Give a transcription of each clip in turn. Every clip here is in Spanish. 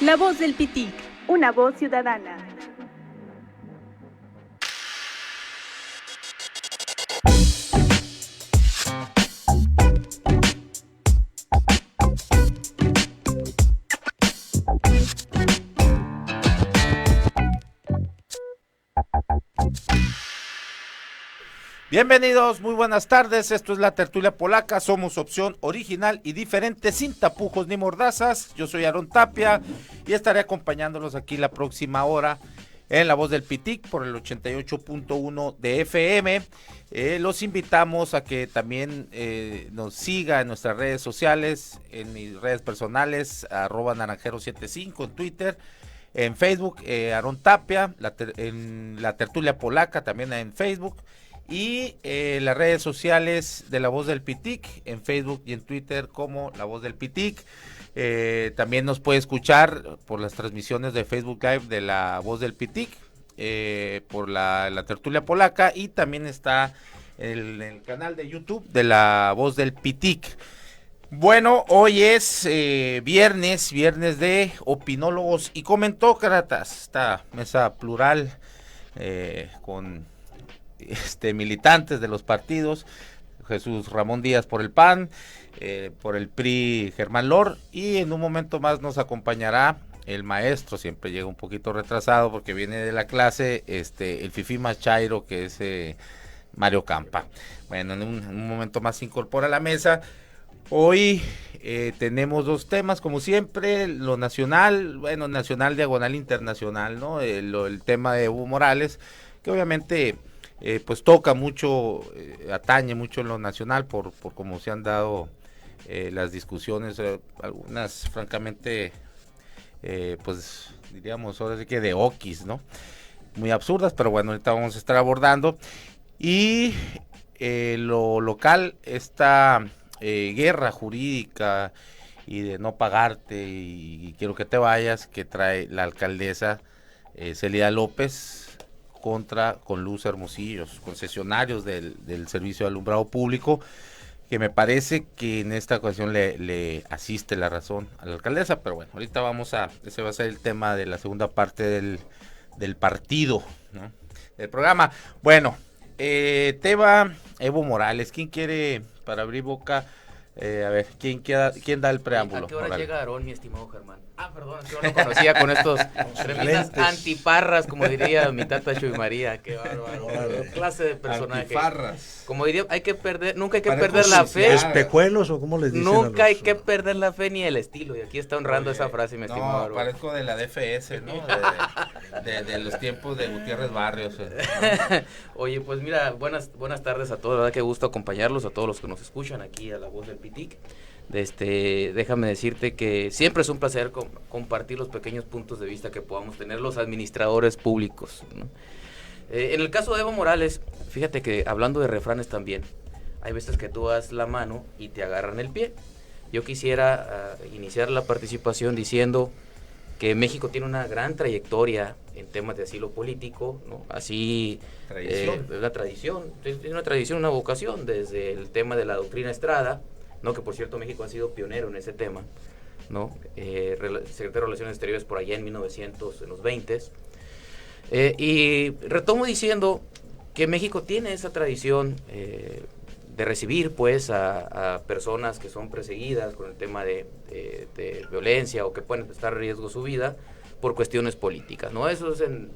La voz del Pitic, una voz ciudadana. Bienvenidos, muy buenas tardes, esto es La Tertulia Polaca, somos opción original y diferente, sin tapujos ni mordazas. Yo soy Aarón Tapia y estaré acompañándolos aquí la próxima hora en La Voz del Pitic por el 88.1 de FM. Los invitamos a que también nos siga en nuestras redes sociales, en mis redes personales, @naranjero75 en Twitter, en Facebook, Aarón Tapia, en La Tertulia Polaca también en Facebook. Y las redes sociales de La Voz del Pitic, en Facebook y en Twitter como La Voz del Pitic. También nos puede escuchar por las transmisiones de Facebook Live de La Voz del Pitic, por la Tertulia Polaca, y también está en el canal de YouTube de La Voz del Pitic. Bueno, hoy es viernes de opinólogos y comentócratas, esta mesa plural con militantes de los partidos. Jesús Ramón Díaz por el PAN, por el PRI Germán Lor, y en un momento más nos acompañará el maestro, siempre llega un poquito retrasado porque viene de la clase, el fifí más chairo, que es Mario Campa. Bueno, en un momento más se incorpora a la mesa. Hoy tenemos dos temas, como siempre, lo nacional, nacional diagonal internacional, ¿no? El tema de Evo Morales, que obviamente pues toca mucho, atañe mucho en lo nacional por cómo se han dado las discusiones, algunas francamente, pues diríamos ahora sí que de oquis, ¿no? Muy absurdas, pero bueno, ahorita vamos a estar abordando. Y lo local, esta guerra jurídica y de no pagarte y quiero que te vayas, que trae la alcaldesa Celida López con Luz Hermosillos, concesionarios del servicio de alumbrado público, que me parece que en esta ocasión le asiste la razón a la alcaldesa, pero bueno, ahorita ese va a ser el tema de la segunda parte del partido, ¿no? Del programa. Bueno, tema Evo Morales, ¿quién quiere, para abrir boca? A ver, ¿quién da el preámbulo? ¿A qué hora llega Aarón, mi estimado Germán? Perdón, yo no conocía con estos tremendas antiparras, como diría mi tata Chuy María. Qué bárbaro. Clase de personaje. Antiparras. Como diría, nunca hay que perder la fe. ¿Espejuelos o cómo les dicen? Nunca hay que perder la fe ni el estilo. Y aquí está honrando esa frase, mi estimado Aarón. Parezco de la DFS, ¿no? De los tiempos de Gutiérrez Barrios. Oye, pues mira, buenas tardes a todos. La verdad que gusto acompañarlos, a todos los que nos escuchan aquí a La Voz del Pitic. Déjame decirte que siempre es un placer compartir los pequeños puntos de vista que podamos tener los administradores públicos, ¿no? En el caso de Evo Morales, fíjate que hablando de refranes también, hay veces que tú das la mano y te agarran el pie. Yo quisiera iniciar la participación diciendo que México tiene una gran trayectoria en temas de asilo político, ¿no? Así, una tradición, una vocación, desde el tema de la doctrina Estrada, ¿no? Que por cierto México ha sido pionero en ese tema, ¿no? Secretario de Relaciones Exteriores por allá en 1900, en los 20s. Y retomo diciendo que México tiene esa tradición de recibir pues a personas que son perseguidas con el tema de violencia o que pueden estar en riesgo su vida por cuestiones políticas, ¿no? Eso es en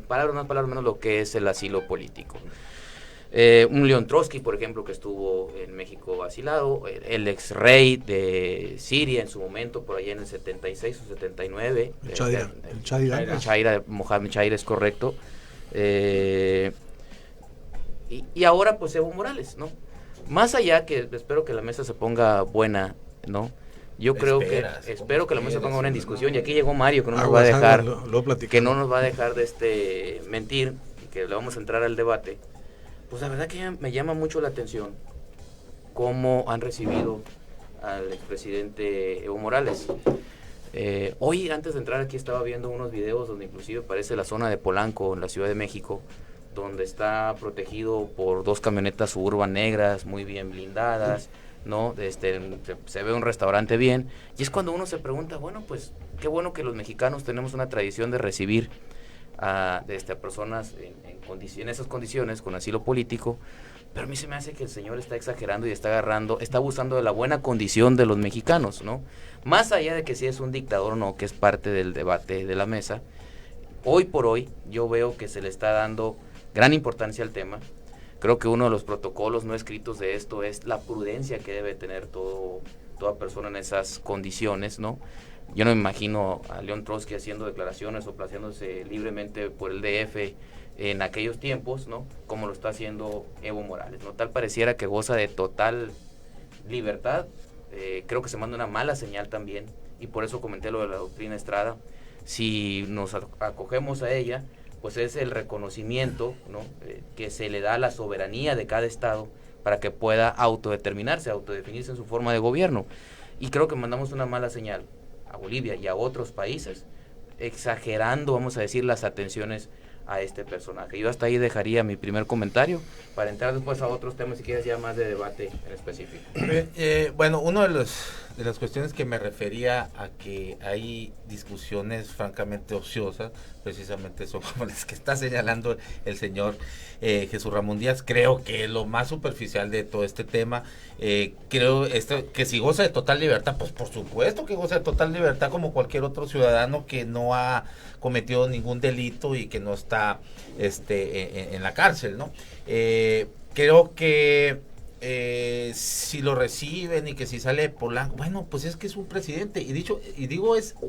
palabras más, palabras menos lo que es el asilo político. Un León Trotsky, por ejemplo, que estuvo en México asilado, el ex rey de Siria en su momento, por allá en el 76 o 79. El Chaira, Mohamed Chaira, es correcto. Y ahora pues Evo Morales, ¿no? Más allá que espero que la mesa se ponga buena, ¿no? Yo creo espero que la mesa se ponga buena en discusión, y aquí llegó Mario, que no nos va a dejar, de mentir, y que le vamos a entrar al debate. Pues la verdad que me llama mucho la atención cómo han recibido al expresidente Evo Morales. Hoy, antes de entrar aquí, estaba viendo unos videos donde inclusive parece la zona de Polanco, en la Ciudad de México, donde está protegido por 2 camionetas Suburban negras, muy bien blindadas, ¿no? Se ve un restaurante bien, y es cuando uno se pregunta, bueno, pues qué bueno que los mexicanos tenemos una tradición de recibir a personas en esas condiciones, con asilo político, pero a mí se me hace que el señor está exagerando y está abusando de la buena condición de los mexicanos, ¿no? Más allá de que si es un dictador o no, que es parte del debate de la mesa, hoy por hoy yo veo que se le está dando gran importancia al tema. Creo que uno de los protocolos no escritos de esto es la prudencia que debe tener toda persona en esas condiciones, ¿no? Yo no me imagino a León Trotsky haciendo declaraciones o paseándose libremente por el DF en aquellos tiempos, ¿no? Como lo está haciendo Evo Morales, ¿no? Tal pareciera que goza de total libertad. Creo que se manda una mala señal también, y por eso comenté lo de la doctrina Estrada. Si nos acogemos a ella, pues es el reconocimiento, ¿no? Que se le da a la soberanía de cada estado para que pueda autodefinirse en su forma de gobierno. Y creo que mandamos una mala señal a Bolivia y a otros países, exagerando, vamos a decir, las atenciones a este personaje. Yo hasta ahí dejaría mi primer comentario para entrar después a otros temas, si quieres ya más de debate en específico. Bueno, uno de las cuestiones que me refería a que hay discusiones francamente ociosas, precisamente son como las que está señalando el señor Jesús Ramón Díaz. Creo que es lo más superficial de todo este tema. Creo que si goza de total libertad, pues por supuesto que goza de total libertad como cualquier otro ciudadano que no ha cometido ningún delito y que no está en la cárcel, ¿no? Creo que si lo reciben y que si sale Polanco, bueno, pues es que es un presidente,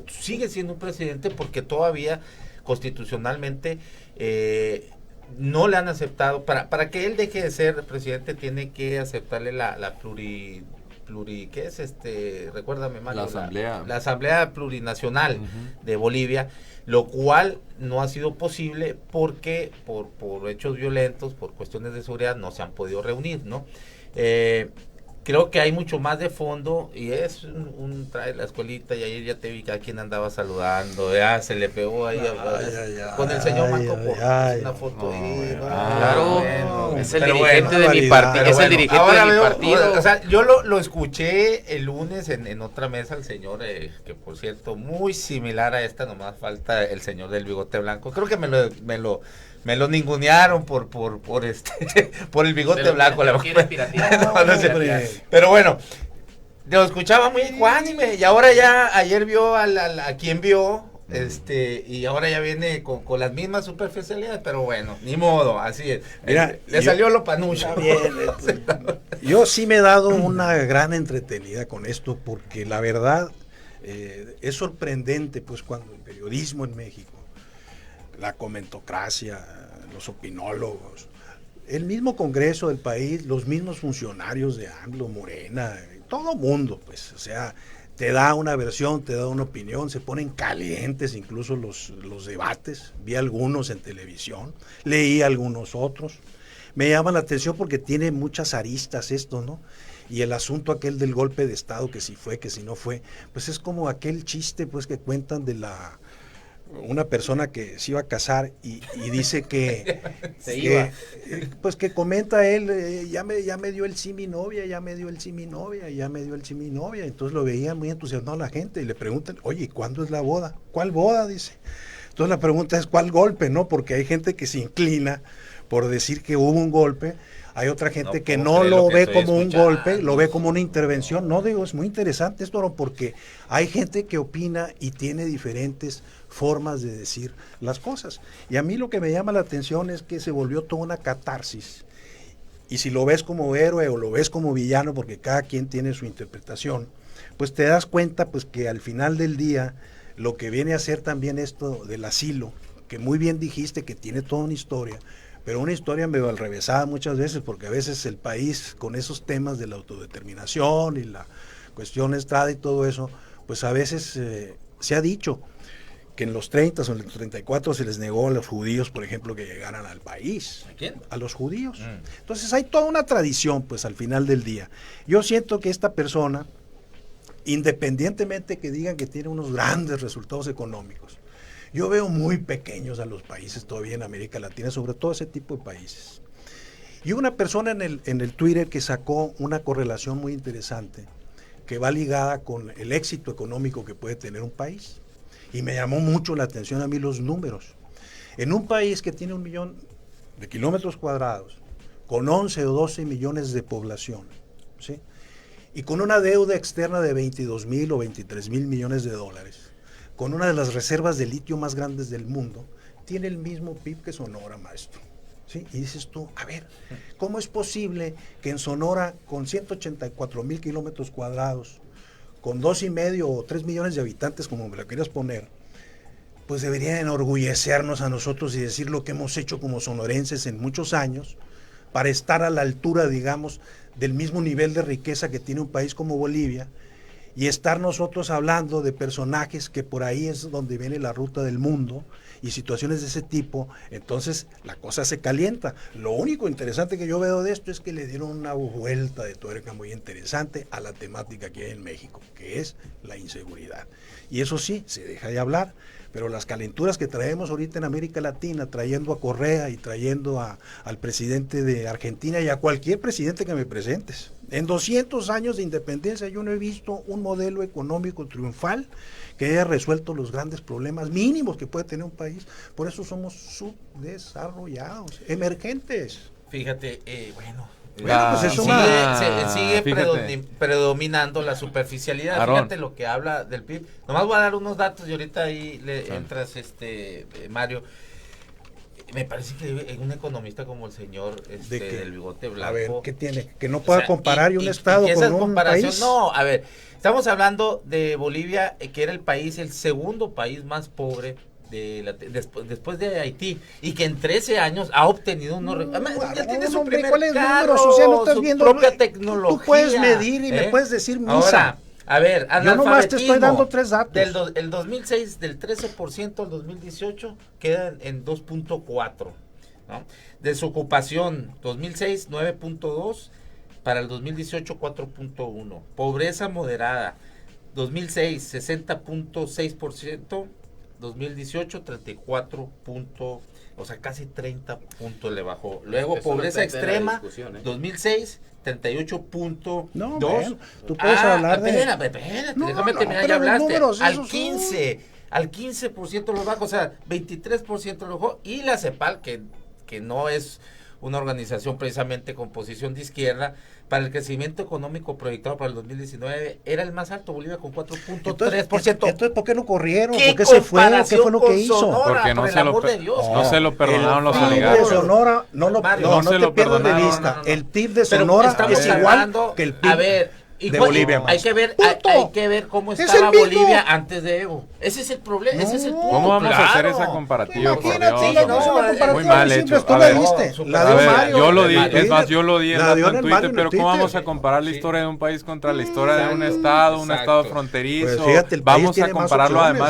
sigue siendo un presidente porque todavía constitucionalmente no le han aceptado, para que él deje de ser presidente tiene que aceptarle la ¿qué es? Recuérdame mal. La Asamblea Plurinacional de Bolivia, lo cual no ha sido posible porque por hechos violentos, por cuestiones de seguridad, no se han podido reunir, ¿no? Creo que hay mucho más de fondo y es trae la escuelita, y ayer ya te vi que a quien andaba saludando, ya se le pegó ahí con el señor Marco Porras, una foto ahí. Claro, bueno, es el dirigente de mi partido, es el dirigente de mi partido. O sea, yo lo escuché el lunes en otra mesa, el señor, que por cierto, muy similar a esta, nomás falta el señor del bigote blanco. Creo que me lo ningunearon por el bigote blanco. Pero bueno, lo escuchaba muy ecuánime y ahora ya ayer vio a quien vio, y ahora ya viene con las mismas superficialidades, pero bueno, ni modo, así es. Mira, le salió lo panucho. Yo sí me he dado una gran entretenida con esto porque la verdad es sorprendente, pues, cuando el periodismo en México, la comentocracia, los opinólogos, el mismo Congreso del país, los mismos funcionarios de AMLO, Morena, todo mundo, pues, o sea, te da una versión, te da una opinión, se ponen calientes incluso los debates, vi algunos en televisión, leí algunos otros, me llama la atención porque tiene muchas aristas esto, ¿no? Y el asunto aquel del golpe de Estado, que si fue, que si no fue, pues es como aquel chiste, pues, que cuentan de una persona que se iba a casar y dice que pues que comenta él, ya me dio el sí mi novia, ya me dio el sí mi novia, ya me dio el sí mi novia. Entonces lo veía muy entusiasmado la gente y le preguntan, oye, ¿cuándo es la boda? ¿Cuál boda? Dice. Entonces la pregunta es, ¿cuál golpe? ¿No? Porque hay gente que se inclina por decir que hubo un golpe. Hay otra gente que no lo ve como un golpe, lo ve como una intervención. No, digo, es muy interesante esto, porque hay gente que opina y tiene diferentes formas de decir las cosas. Y a mí lo que me llama la atención es que se volvió toda una catarsis. Y si lo ves como héroe o lo ves como villano, porque cada quien tiene su interpretación, pues te das cuenta, pues, que al final del día lo que viene a ser también esto del asilo, que muy bien dijiste que tiene toda una historia, pero una historia medio alrevesada muchas veces, porque a veces el país con esos temas de la autodeterminación y la cuestión Estrada y todo eso, pues a veces se ha dicho que en los 30 o en los 34 se les negó a los judíos, por ejemplo, que llegaran al país. ¿A quién? A los judíos. Entonces hay toda una tradición, pues, al final del día. Yo siento que esta persona, independientemente que digan que tiene unos grandes resultados económicos, yo veo muy pequeños a los países todavía en América Latina, sobre todo ese tipo de países. Y una persona en el Twitter que sacó una correlación muy interesante que va ligada con el éxito económico que puede tener un país. Y me llamó mucho la atención a mí los números. En un país que tiene 1 millón de kilómetros cuadrados, con 11 o 12 millones de población, ¿sí? Y con una deuda externa de 22,000 o 23,000 millones de dólares, con una de las reservas de litio más grandes del mundo, tiene el mismo PIB que Sonora, maestro. ¿Sí? Y dices tú, a ver, ¿cómo es posible que en Sonora, con 184,000 kilómetros cuadrados, con 2,5 o 3 millones de habitantes, como me lo quieras poner, pues debería enorgullecernos a nosotros y decir lo que hemos hecho como sonorenses en muchos años para estar a la altura, digamos, del mismo nivel de riqueza que tiene un país como Bolivia, y estar nosotros hablando de personajes que por ahí es donde viene la ruta del mundo y situaciones de ese tipo? Entonces la cosa se calienta. Lo único interesante que yo veo de esto es que le dieron una vuelta de tuerca muy interesante a la temática que hay en México, que es la inseguridad. Y eso sí, se deja de hablar, pero las calenturas que traemos ahorita en América Latina, trayendo a Correa y trayendo al presidente de Argentina y a cualquier presidente que me presentes. En 200 años de independencia yo no he visto un modelo económico triunfal que haya resuelto los grandes problemas mínimos que puede tener un país. Por eso somos subdesarrollados, emergentes. Fíjate, Bueno, pues eso sigue fíjate. predominando la superficialidad. Aarón. Fíjate lo que habla del PIB. Nomás voy a dar unos datos y ahorita ahí le entras, Mario. Me parece que un economista como el señor ¿De qué? del bigote blanco. A ver, ¿qué tiene? Que no pueda O sea, comparar un estado que con esa un comparación, país. no, a ver, estamos hablando de Bolivia, que era el segundo país más pobre después de Haití, y que en 13 años ha obtenido ya tiene su hombre, primer ¿cuáles carro, números? O sea, no estás su viendo propia tecnología. Tú puedes medir y me puedes decir misa. Ahora, a ver, yo nomás te estoy dando 3 datos. El 2006, del 13% al 2018, queda en 2.4, ¿no? Desocupación, 2006, 9.2, para el 2018, 4.1. Pobreza moderada, 2006, 60.6%, 2018, 34 puntos, o sea, casi 30 puntos le bajó. Luego, Eso pobreza no está en la extrema, discusión, 2006, 38.2. No, bueno, tú puedes hablar de... Espérate, No, déjame no, terminar, pero ya los hablaste. números, Al esos 15% lo bajó, o sea, 23% lo bajó. Y la CEPAL, que no es una organización precisamente con posición de izquierda, para el crecimiento económico proyectado para el 2019 era el más alto, Bolivia con 4.3%. Entonces, ¿por qué no corrieron? ¿Por qué se fueron? ¿Qué fue lo que hizo? Porque no se lo perdonaron los El PIB de oligarcas. Sonora, Mario, no no se te lo pierdas de perdonaron. vista. No. El PIB de Pero Sonora estamos es igual hablando, que el PIB a ver, de Bolivia. hay que ver, Punto. hay que ver cómo Es estaba el mismo. Bolivia antes de Evo. Ese es el problema, ese es el No. punto. ¿Cómo vamos a hacer claro. esa comparativa, por Imagínate, Dios? sí, la no, próxima es comparativa muy mal que siempre hecho. tú A la ver, diste. no, La A dio ver, Mario. yo lo di, La es más, yo lo di en la dio dato en Mario Twitter, en pero ¿cómo Twitter. vamos a comparar la Sí. historia de un país contra la historia de un estado, un Exacto. estado fronterizo? Pues fíjate, el país Vamos a tiene más compararlo opciones,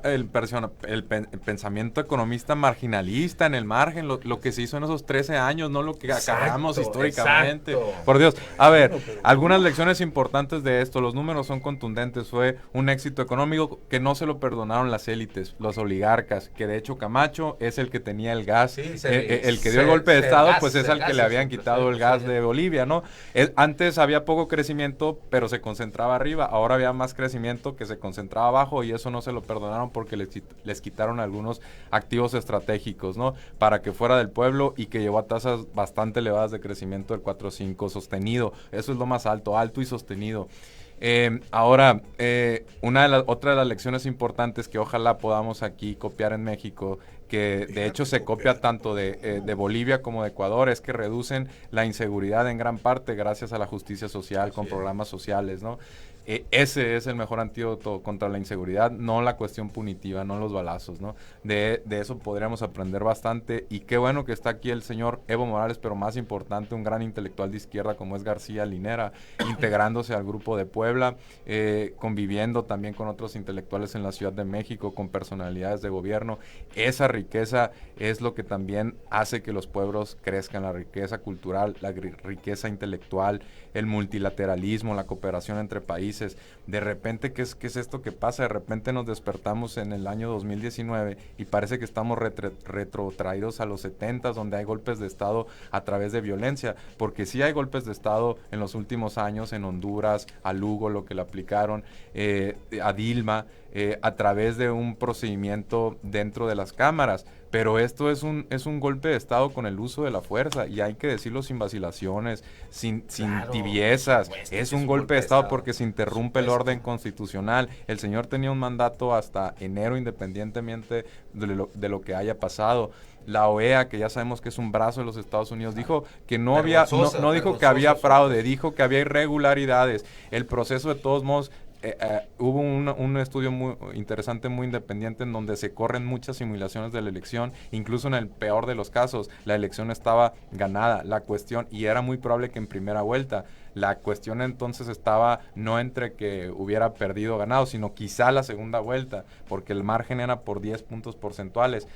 además, el pensamiento economista marginalista en el margen, lo que se hizo en esos 13 años, no lo que acarreamos históricamente. Exacto. Por Dios, a ver, algunas lecciones importantes de esto, los números son contundentes, fue un éxito económico que no se lo perdonaron las élites, los oligarcas, que de hecho Camacho es el que tenía el gas, Sí, el que dio el golpe de estado, pues es al que le habían siempre, quitado el gas de Bolivia, ¿no? Antes había poco crecimiento, pero se concentraba arriba, ahora había más crecimiento que se concentraba abajo y eso no se lo perdonaron porque les quitaron algunos activos estratégicos, ¿no? Para que fuera del pueblo y que llevó a tasas bastante elevadas de crecimiento del 4.5 sostenido, eso es lo más alto y sostenido. Ahora, otra de las lecciones importantes que ojalá podamos aquí copiar en México, que de hecho se copia tanto de Bolivia como de Ecuador, es que reducen la inseguridad en gran parte gracias a la justicia social, con programas sociales, ¿no? Ese es el mejor antídoto contra la inseguridad, no la cuestión punitiva, no los balazos, ¿no? De eso podríamos aprender bastante y qué bueno que está aquí el señor Evo Morales, pero más importante, un gran intelectual de izquierda como es García Linera, integrándose al grupo de Puebla, conviviendo también con otros intelectuales en la Ciudad de México, con personalidades de gobierno. Esa riqueza es lo que también hace que los pueblos crezcan, la riqueza cultural, la riqueza intelectual, el multilateralismo, la cooperación entre países. De repente, ¿qué es esto que pasa? De repente nos despertamos en el año 2019 y parece que estamos retrotraídos a los 70s, donde hay golpes de Estado a través de violencia, porque sí hay golpes de Estado en los últimos años, en Honduras, a Lugo, lo que le aplicaron, a Dilma, a través de un procedimiento dentro de las cámaras, pero esto es un golpe de Estado con el uso de la fuerza, y hay que decirlo sin vacilaciones, sin tibiezas. Es un golpe de Estado porque se interrumpe el orden constitucional. El señor tenía un mandato hasta enero, independientemente de lo que haya pasado. La OEA, que ya sabemos que es un brazo de los Estados Unidos, dijo que no dijo que había fraude, dijo que había irregularidades. El proceso, de todos modos, hubo un estudio muy interesante, muy independiente, en donde se corren muchas simulaciones de la elección. Incluso en el peor de los casos, la elección estaba ganada. La cuestión, y era muy probable que en primera vuelta, la cuestión entonces estaba no entre que hubiera perdido o ganado, sino quizá la segunda vuelta, porque el margen era por 10 puntos porcentuales.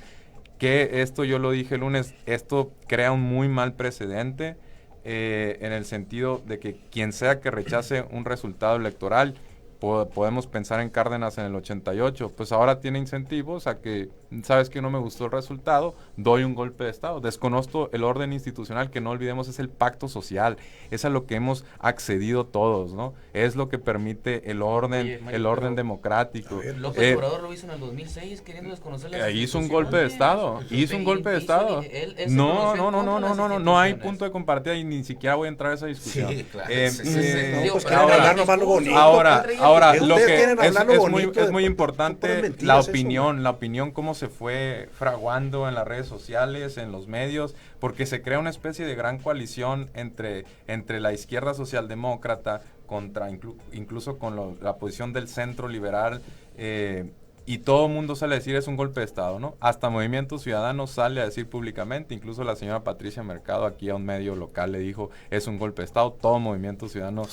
Que esto, yo lo dije el lunes, esto crea un muy mal precedente, en el sentido de que quien sea que rechace un resultado electoral, podemos pensar en Cárdenas en el 88, pues ahora tiene incentivos a que, sabes que no me gustó el resultado, doy un golpe de Estado. Desconozco el orden institucional, que no olvidemos es el pacto social, es a lo que hemos accedido todos, ¿no? Es lo que permite el orden, el orden democrático. López Obrador lo hizo en el 2006 queriendo desconocer las hizo un golpe de Estado, hizo un golpe de Estado. No hay punto de compartida, y ni siquiera voy a entrar a esa discusión. Sí, claro. Ahora, lo que es muy importante, la opinión, cómo se fue fraguando en las redes sociales, en los medios, porque se crea una especie de gran coalición entre la izquierda socialdemócrata contra incluso con la posición del centro liberal, y todo el mundo sale a decir es un golpe de Estado, ¿no? Hasta Movimiento Ciudadano sale a decir públicamente, incluso la señora Patricia Mercado aquí a un medio local le dijo es un golpe de Estado. Todo Movimiento Ciudadano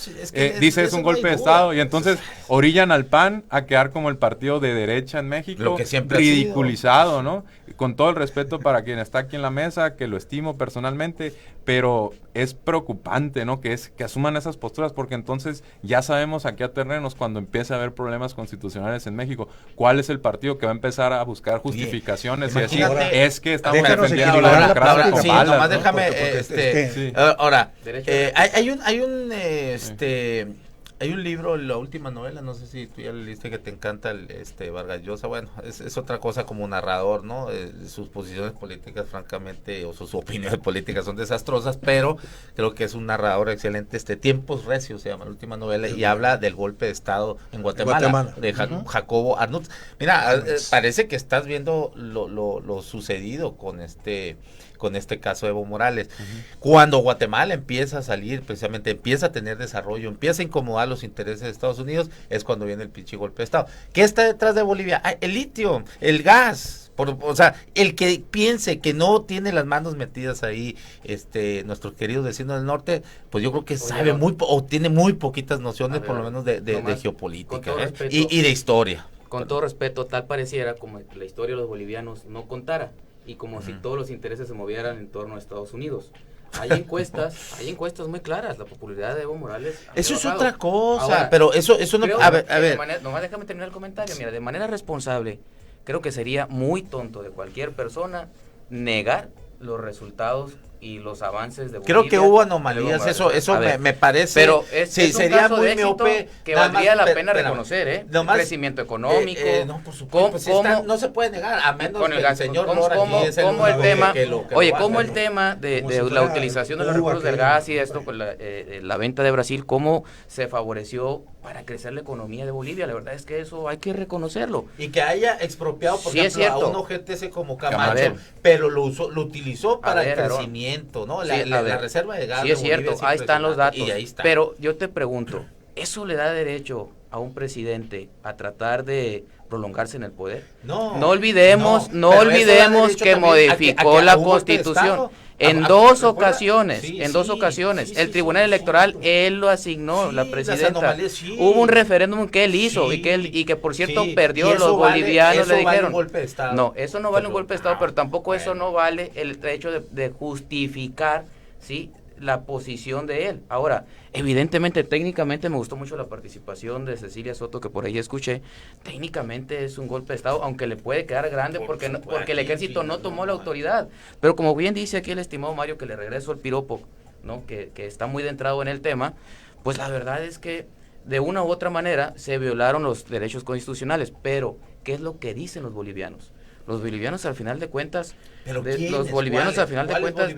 dice es un golpe de Estado, y entonces orillan al PAN a quedar como el partido de derecha en México, lo que siempre ridiculizado, ¿no? Con todo el respeto para quien está aquí en la mesa, que lo estimo personalmente, pero es preocupante, ¿no? Que asuman esas posturas, porque entonces ya sabemos a qué atenernos cuando empiece a haber problemas constitucionales en México. ¿Cuál es el partido que va a empezar a buscar justificaciones y decir es que estamos defendiendo la democracia con balas? Nomás déjame, ahora, hay un libro, la última novela, no sé si tú ya leíste, que te encanta, Vargas Llosa. Bueno, es otra cosa como narrador, ¿no? Sus posiciones políticas, francamente, o sus opiniones políticas son desastrosas, pero creo que es un narrador excelente. Tiempos Recios se llama la última novela, y habla del golpe de Estado en Guatemala. De Jacobo Arnutz. Mira, parece que estás viendo lo sucedido con este caso de Evo Morales. Cuando Guatemala empieza a salir, precisamente empieza a tener desarrollo, empieza a incomodar los intereses de Estados Unidos, es cuando viene el pinche golpe de Estado. ¿Qué está detrás de Bolivia? El litio, el gas. O sea, el que piense que no tiene las manos metidas ahí, nuestros queridos vecinos del norte, pues yo creo que sabe o tiene muy poquitas nociones, por lo menos de geopolítica, y de historia. Con todo respeto, tal pareciera como que la historia de los bolivianos no contara, y como si todos los intereses se movieran en torno a Estados Unidos. Hay encuestas muy claras, la popularidad de Evo Morales. Eso es otra cosa. Ahora, pero eso no. A ver. Nomás déjame terminar el comentario. Mira, de manera responsable, creo que sería muy tonto de cualquier persona negar los resultados y los avances de Bolivia. Creo que hubo anomalías, eso me parece. Pero es un sería caso muy de miope, que valdría la pena reconocer, el crecimiento económico. No, por supuesto, no se puede negar, a menos que el señor Lora aquí es el tema, como el tema de la utilización de los recursos del gas y esto, pues la venta de Brasil, cómo se favoreció para crecer la economía de Bolivia. La verdad es que eso hay que reconocerlo. Y que haya expropiado, por ejemplo, a un OGTC como Camacho, pero lo utilizó para el crecimiento. ¿No? La reserva de gas. Sí, es cierto, ahí están los datos. Y ahí está. Pero yo te pregunto, ¿eso le da derecho a un presidente a tratar de prolongarse en el poder? No olvidemos que modificó la Constitución. En dos ocasiones, el Tribunal Electoral, él lo asignó, la presidenta. Hubo un referéndum que él hizo y que por cierto perdió, los bolivianos le dijeron. No, eso no vale un golpe de Estado, pero tampoco eso no vale el hecho de justificar, ¿sí?, la posición de él. Ahora, evidentemente, técnicamente me gustó mucho la participación de Cecilia Soto, que por ahí escuché. Técnicamente es un golpe de Estado, aunque le puede quedar grande porque el ejército no tomó la autoridad. Pero como bien dice aquí el estimado Mario, que le regreso el piropo, ¿no? Que está muy centrado en el tema, pues la verdad es que de una u otra manera se violaron los derechos constitucionales. Pero, ¿qué es lo que dicen los bolivianos? Los bolivianos al final de cuentas, los bolivianos al final de cuentas,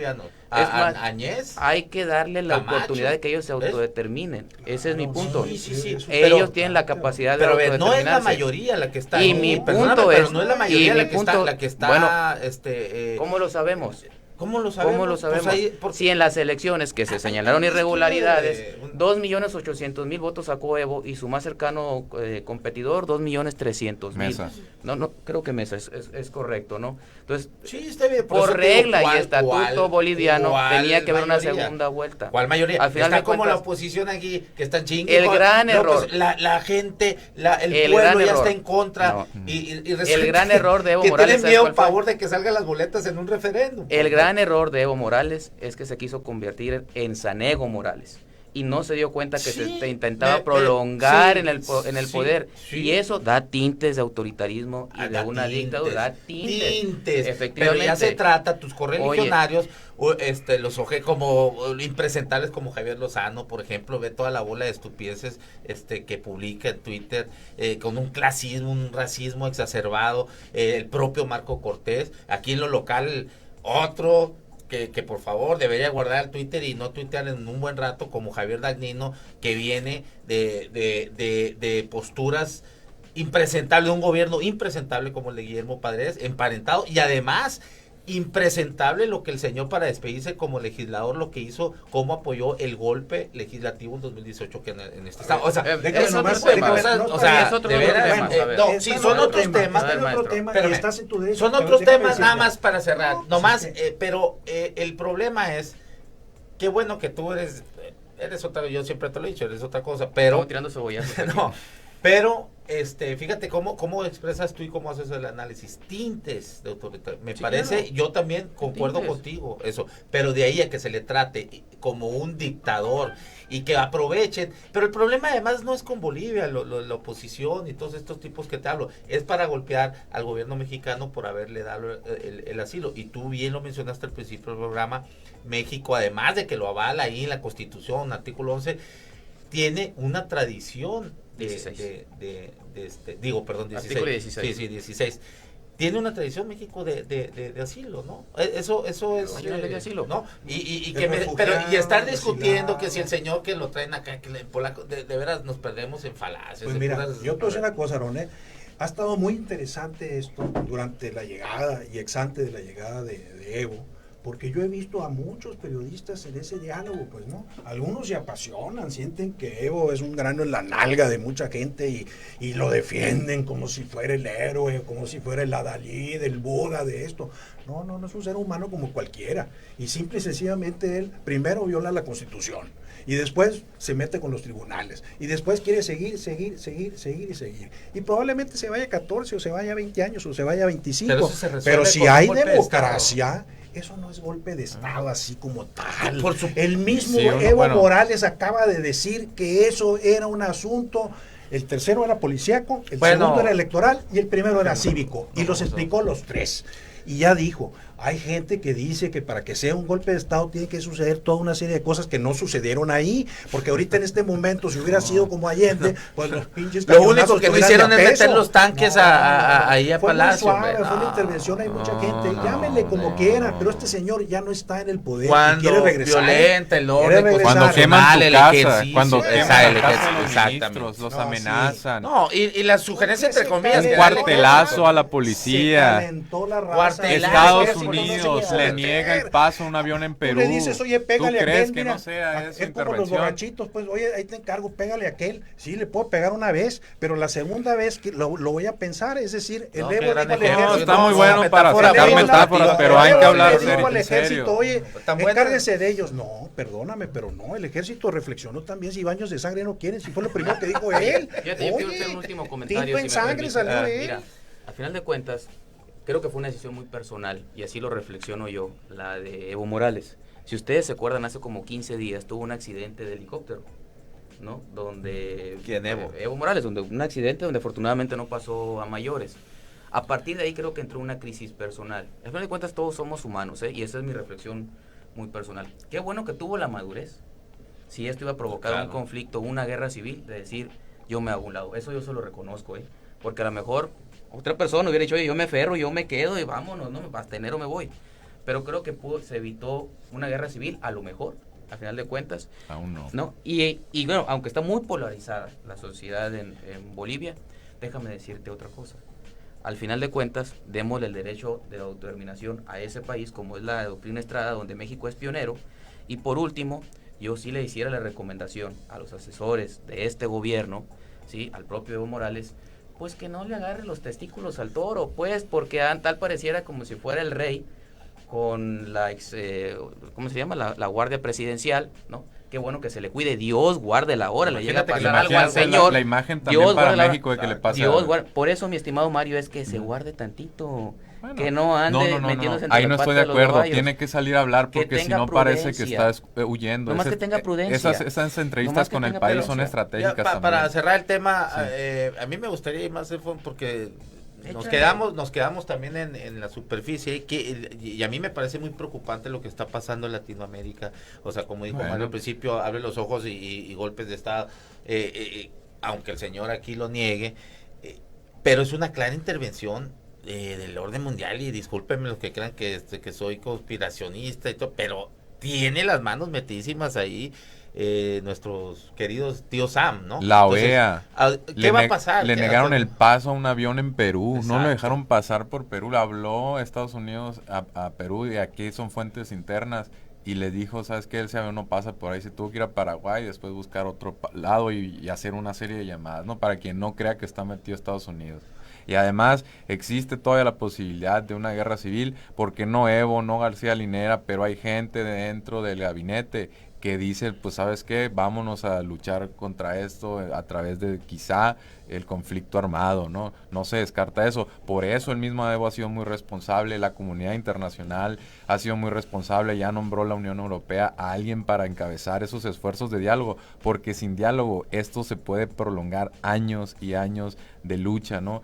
¿Añez? hay que darle la Camacho, oportunidad de que ellos se autodeterminen. Ese es mi punto. Sí. Ellos tienen la capacidad de autodeterminarse. Pero no es la autodeterminarse. mayoría la que está. Y mi punto es, no es la mayoría la que está, bueno, este, ¿cómo lo sabemos? ¿Cómo lo sabemos? ¿Cómo lo sabemos? Pues ahí, Si en las elecciones que se señalaron irregularidades, 2.800.000 votos sacó Evo y su más cercano competidor, 2.300.000. Mesa. No, creo que Mesa es correcto, ¿no? Entonces, sí, está bien, por regla y estatuto boliviano tenía que haber una segunda vuelta. ¿Cuál mayoría? Al final está de como cuentas, la oposición aquí, que están chingue. El gran error. Pues, la gente, el pueblo ya está en contra. No. Y el gran error de Evo que Morales. tienen miedo a favor de que salgan las boletas en un referéndum. El gran error de Evo Morales es que se quiso convertir en Sanego Morales y no se dio cuenta que se intentaba prolongar en el poder, y eso da tintes de autoritarismo y de una dictadura, da tintes. Efectivamente. Pero ya se trata, tus correligionarios, como impresentables como Javier Lozano, por ejemplo, ve toda la bola de estupideces que publica en Twitter, con un clasismo, un racismo exacerbado, el propio Marco Cortés, aquí en lo local, otro que por favor debería guardar el Twitter y no tuitear en un buen rato, como Javier Dagnino, que viene de posturas impresentables, de un gobierno impresentable como el de Guillermo Paredes, emparentado, y además impresentable lo que el señor, para despedirse como legislador, lo que hizo, cómo apoyó el golpe legislativo en 2018 que en este estado. O sea, es otro tema. Es otro tema. Sí, son otros temas. Son otros temas, nada más para cerrar. Nomás, pero el problema es, qué bueno que tú eres otra, yo siempre te lo he dicho, eres otra cosa, pero... Estamos tirando cebollazos. No, pero fíjate cómo expresas tú y cómo haces el análisis, tintes de autoridad, me parece, claro. Yo también concuerdo contigo, eso, pero de ahí a que se le trate como un dictador y que aprovechen, pero el problema además no es con Bolivia, la oposición y todos estos tipos que te hablo, es para golpear al gobierno mexicano por haberle dado el asilo, y tú bien lo mencionaste al principio del programa, México, además de que lo avala ahí en la Constitución, artículo 11, tiene una tradición 16. Perdón, 16. Artículo 16. Sí, 16. Tiene una tradición México de asilo, ¿no? Eso es de asilo, ¿no? Y estar discutiendo que si el señor que lo traen acá, que en polaco, de veras nos perdemos en falacias. Pues mira, yo te voy a decir una cosa, Roné. Ha estado muy interesante esto durante la llegada y ex ante de la llegada de Evo, porque yo he visto a muchos periodistas en ese diálogo, pues, ¿no? Algunos se apasionan, sienten que Evo es un grano en la nalga de mucha gente y lo defienden como si fuera el héroe, como si fuera el Adalid, el Buda de esto. No es un ser humano como cualquiera. Y simple y sencillamente él primero viola la Constitución y después se mete con los tribunales y después quiere seguir. Y probablemente se vaya 14 o se vaya 20 años o se vaya 25. Pero si hay democracia... Eso no es golpe de Estado así como tal. El mismo Evo Morales acaba de decir que eso era un asunto. El tercero era policíaco, el segundo era electoral y el primero era cívico. Y los explicó los tres. Y ya dijo, hay gente que dice que para que sea un golpe de Estado tiene que suceder toda una serie de cosas que no sucedieron ahí, porque ahorita en este momento, si hubiera sido como Allende, pues los pinches... Lo único que no hicieron es meter los tanques ahí a Palacio. Fue una intervención, hay mucha gente, llámenle como quiera, pero este señor ya no está en el poder cuando y quiere regresar. Violenta el orden, cuando queman tu casa, cuando queman el la casa de los exactamente. ministros, los amenazan. No, y la sugerencia entre comillas... Un cuartelazo a la policía. Se calentó la raza. Estados Unidos le niega el paso a un avión en Perú. Tú le dices, oye, pégale ¿Tú a crees aquel, que mira, no sea esa es como los intervención? borrachitos, pues, oye, ahí te encargo, pégale a aquel. Sí, le puedo pegar una vez, pero la segunda vez que lo voy a pensar, es decir, el Evo dijo al ejército... Está muy bueno para sacar metáforas, pero hay que hablar en serio. Oye, encárguense de ellos. No, perdóname, pero no, el ejército reflexionó también si baños de sangre no quieren, si fue lo primero que dijo él. Yo quiero hacer un último comentario. Tinto en sangre salió él. Mira, a final de cuentas, creo que fue una decisión muy personal, y así lo reflexiono yo, la de Evo Morales. Si ustedes se acuerdan, hace como 15 días tuvo un accidente de helicóptero, ¿no? Donde... ¿Quién, Evo? Evo Morales, donde un accidente donde afortunadamente no pasó a mayores. A partir de ahí creo que entró una crisis personal. Al final de cuentas todos somos humanos, y esa es mi reflexión muy personal. Qué bueno que tuvo la madurez, si esto iba a provocar un conflicto, una guerra civil, de decir, yo me hago un lado. Eso yo se lo reconozco, porque a lo mejor otra persona hubiera dicho, oye, yo me aferro, yo me quedo y vámonos, ¿no? Hasta enero me voy. Pero creo que se evitó una guerra civil, a lo mejor, al final de cuentas. Aún no. ¿No? Y bueno, aunque está muy polarizada la sociedad en Bolivia, déjame decirte otra cosa. Al final de cuentas, démosle el derecho de autodeterminación a ese país, como es la doctrina Estrada, donde México es pionero. Y por último, yo sí le hiciera la recomendación a los asesores de este gobierno, ¿sí? Al propio Evo Morales, pues que no le agarre los testículos al toro, pues, porque tal pareciera como si fuera el rey con la ¿cómo se llama? La guardia presidencial, ¿no? Qué bueno que se le cuide, Dios guarde la hora, le llega a pasar algo al señor. La imagen también Dios para México de que le pase por eso, mi estimado Mario, es que se guarde tantito, bueno, que no ande metiéndose entre ahí no estoy de acuerdo, tiene que salir a hablar porque si no prudencia. Parece que está huyendo. Nomás que tenga prudencia. Esas entrevistas con el país son estratégicas también. Para cerrar el tema, a mí me gustaría ir más de fondo porque nos quedamos también en la superficie y a mí me parece muy preocupante lo que está pasando en Latinoamérica. O sea, como dijo Mario al principio, abre los ojos y golpes de estado, aunque el señor aquí lo niegue, pero es una clara intervención del orden mundial, y discúlpenme los que crean que soy conspiracionista y todo, pero tiene las manos metidísimas ahí nuestros queridos tío Sam, ¿no? La OEA. Entonces, ¿qué va a pasar? Le negaron el paso a un avión en Perú. Exacto. No lo dejaron pasar por Perú. Le habló Estados Unidos a Perú, y aquí son fuentes internas, y le dijo, ¿sabes qué? Ese avión no pasa por ahí. Se tuvo que ir a Paraguay y después buscar otro lado y hacer una serie de llamadas, ¿no? Para quien no crea que está metido Estados Unidos. Y además existe todavía la posibilidad de una guerra civil, porque no Evo, no García Linera, pero hay gente dentro del gabinete que dice, pues sabes qué, vámonos a luchar contra esto a través de quizá el conflicto armado, ¿no? No se descarta eso. Por eso el mismo Evo ha sido muy responsable, la comunidad internacional ha sido muy responsable, ya nombró la Unión Europea a alguien para encabezar esos esfuerzos de diálogo, porque sin diálogo esto se puede prolongar años y años de lucha, ¿no?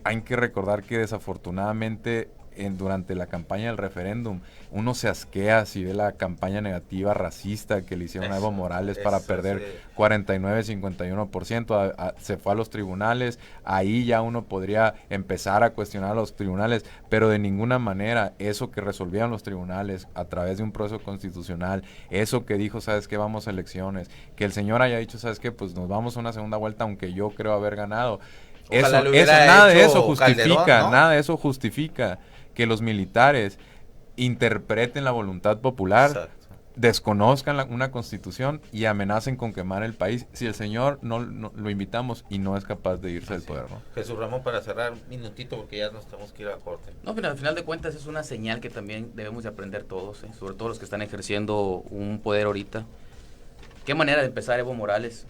Hay que recordar que desafortunadamente durante la campaña del referéndum uno se asquea si ve la campaña negativa racista que le hicieron a Evo Morales para perder 49-51%, se fue a los tribunales. Ahí ya uno podría empezar a cuestionar a los tribunales, pero de ninguna manera eso que resolvieron los tribunales a través de un proceso constitucional, eso que dijo, sabes qué, vamos a elecciones, que el señor haya dicho, sabes qué, pues nos vamos a una segunda vuelta aunque yo creo haber ganado. Nada de eso justifica, Calderón, ¿no? Nada de eso justifica que los militares interpreten la voluntad popular, exacto, desconozcan una constitución y amenacen con quemar el país si el señor no lo invitamos y no es capaz de irse del poder, ¿no? Jesús Ramón, para cerrar un minutito porque ya nos tenemos que ir a corte. No, pero al final de cuentas es una señal que también debemos de aprender todos, sobre todo los que están ejerciendo un poder ahorita. ¿Qué manera de empezar Evo Morales?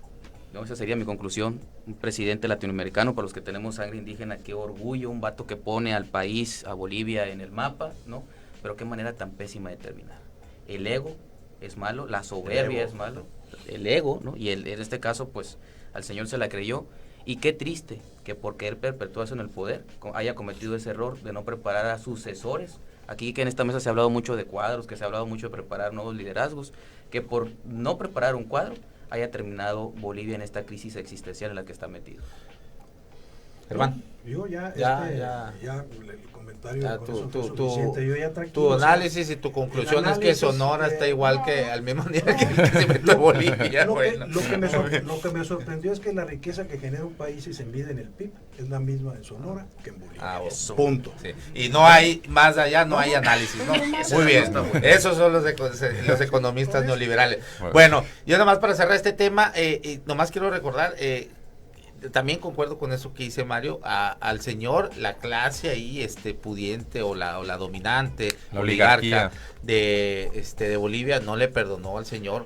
No, esa sería mi conclusión. Un presidente latinoamericano, para los que tenemos sangre indígena, qué orgullo, un vato que pone al país, a Bolivia, en el mapa, ¿no? Pero qué manera tan pésima de terminar. El ego es malo, la soberbia es malo, el ego, ¿no? Y en este caso, pues, al señor se la creyó. Y qué triste que por querer perpetuarse en el poder haya cometido ese error de no preparar a sucesores. Aquí que en esta mesa se ha hablado mucho de cuadros, que se ha hablado mucho de preparar nuevos liderazgos, que por no preparar un cuadro haya terminado Bolivia en esta crisis existencial en la que está metido. Germán. Yo ya el comentario ya, con eso fue suficiente. Yo ya tu análisis y tu conclusión es que Sonora está igual que al mismo nivel que se metió Bolivia. Lo que me sorprendió es que la riqueza que genera un país y se mide en el PIB es la misma en Sonora que en Bolivia. Punto. Sí. Y no hay, más allá no hay análisis, ¿no? Muy bien. Esos son los economistas neoliberales. Bueno, yo nomás para cerrar este tema, nomás quiero recordar, también concuerdo con eso que dice Mario, al señor, la clase ahí pudiente o la dominante, la oligarca de Bolivia no le perdonó al señor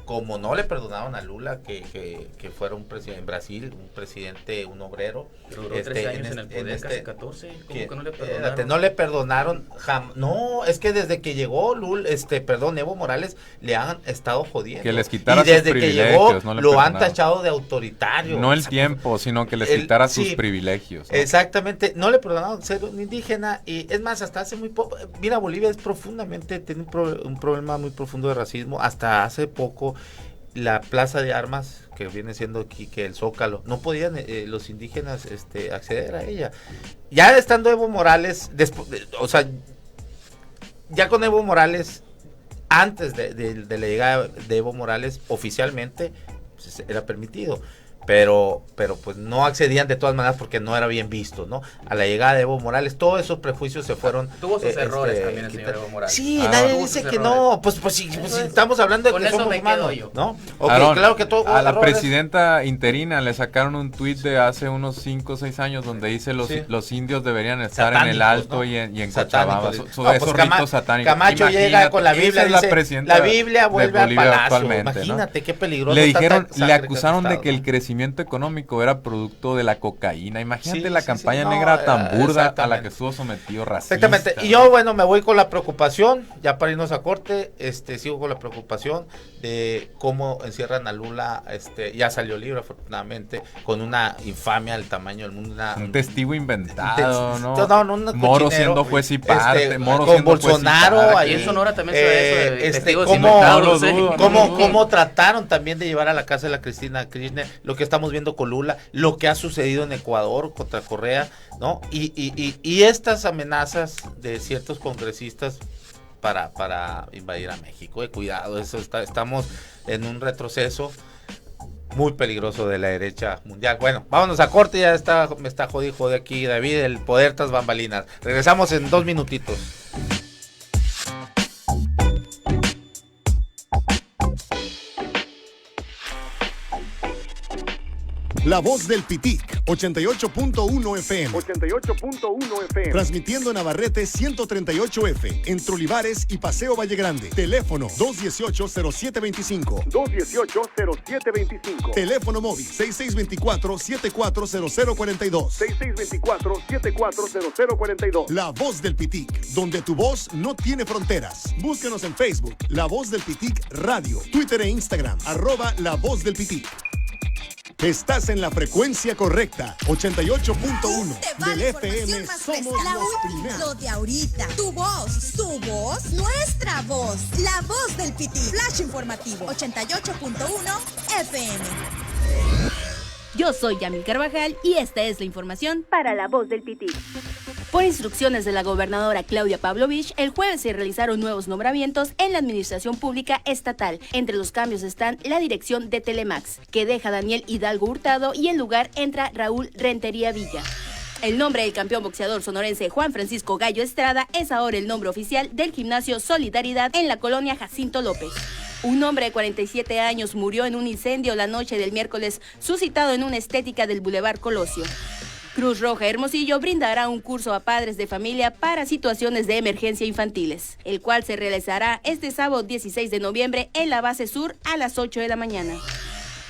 como no le perdonaron a Lula que fuera un presidente en Brasil, un presidente, un obrero. Pero duró 13 años en el poder, casi 14. ¿Cómo que no le perdonaron? No le perdonaron. No, es que desde que llegó Evo Morales le han estado jodiendo. Que les quitara y desde sus que privilegios, llegó no le lo han perdonaron. tachado de autoritario. No el tiempo, sino que les quitara sus privilegios, ¿no? Exactamente, no le perdonaron ser un indígena, y es más, hasta hace muy poco, mira, Bolivia es profundamente, tiene un problema muy profundo de racismo. Hasta hace poco la plaza de armas, que viene siendo aquí, que el Zócalo, no podían los indígenas acceder a ella. Ya estando Evo Morales, o sea, ya con Evo Morales, antes de la llegada de Evo Morales, oficialmente pues, era permitido. Pero pues no accedían de todas maneras porque no era bien visto, ¿no? A la llegada de Evo Morales, todos esos prejuicios se fueron... Tuvo sus errores también el señor Evo Morales. Sí, nadie dice que no, pues si estamos hablando de que somos humanos, ¿no? Okay, Aaron, claro que todo a la errores. presidenta interina le sacaron un tuit de hace unos 5 o 6 años donde dice los indios deberían estar en el Alto, ¿no? y en Cochabamba. Esos ritos satánicos. Camacho llega con la Biblia y dice, la Biblia vuelve al palacio. Imagínate, ¿no? Qué peligroso. Le dijeron, le acusaron de que el crecimiento económico era producto de la cocaína. Imagínate la campaña negra tan burda a la que estuvo sometido racista. Exactamente. Y yo, bueno, me voy con la preocupación, ya para irnos a corte, sigo con la preocupación de cómo encierran a Lula, ya salió libre afortunadamente, con una infamia del tamaño del mundo. Un testigo inventado, ¿no? No, Moro siendo juez y parte, Moro con siendo Bolsonaro juez y parte. ahí. Aquí en Sonora también se ve eso de testigos inventados. Cómo trataron también de llevar a la cárcel a Cristina Kirchner, lo que estamos viendo con Lula, lo que ha sucedido en Ecuador contra Correa, ¿no? Y estas amenazas de ciertos congresistas para invadir a México. Cuidado, estamos en un retroceso muy peligroso de la derecha mundial. Bueno, vámonos a corte, ya me está jodido aquí David, el poder tras bambalinas. Regresamos en 2 minutitos. La Voz del Pitic, 88.1 FM. 88.1 FM. Transmitiendo en Navarrete 138F, entre Olivares y Paseo Valle Grande. Teléfono 218-0725. 218-0725. Teléfono móvil 6624-740042. 6624-740042. La Voz del Pitic, donde tu voz no tiene fronteras. Búsquenos en Facebook, La Voz del Pitic Radio, Twitter e Instagram, @La Voz del Pitic. Estás en la frecuencia correcta, 88.1 del FM. Somos los primeros. Lo de ahorita. Tu voz, su voz, nuestra voz. La Voz del Pitic. Flash informativo, 88.1 FM. Yo soy Yamil Carvajal y esta es la información para La Voz del Pitic. Por instrucciones de la gobernadora Claudia Pavlovich, el jueves se realizaron nuevos nombramientos en la administración pública estatal. Entre los cambios están la dirección de Telemax, que deja a Daniel Hidalgo Hurtado, y en lugar entra Raúl Rentería Villa. El nombre del campeón boxeador sonorense Juan Francisco Gallo Estrada es ahora el nombre oficial del gimnasio Solidaridad en la colonia Jacinto López. Un hombre de 47 años murió en un incendio la noche del miércoles, suscitado en una estética del Boulevard Colosio. Cruz Roja Hermosillo brindará un curso a padres de familia para situaciones de emergencia infantiles, el cual se realizará este sábado 16 de noviembre en la base sur a las 8 de la mañana.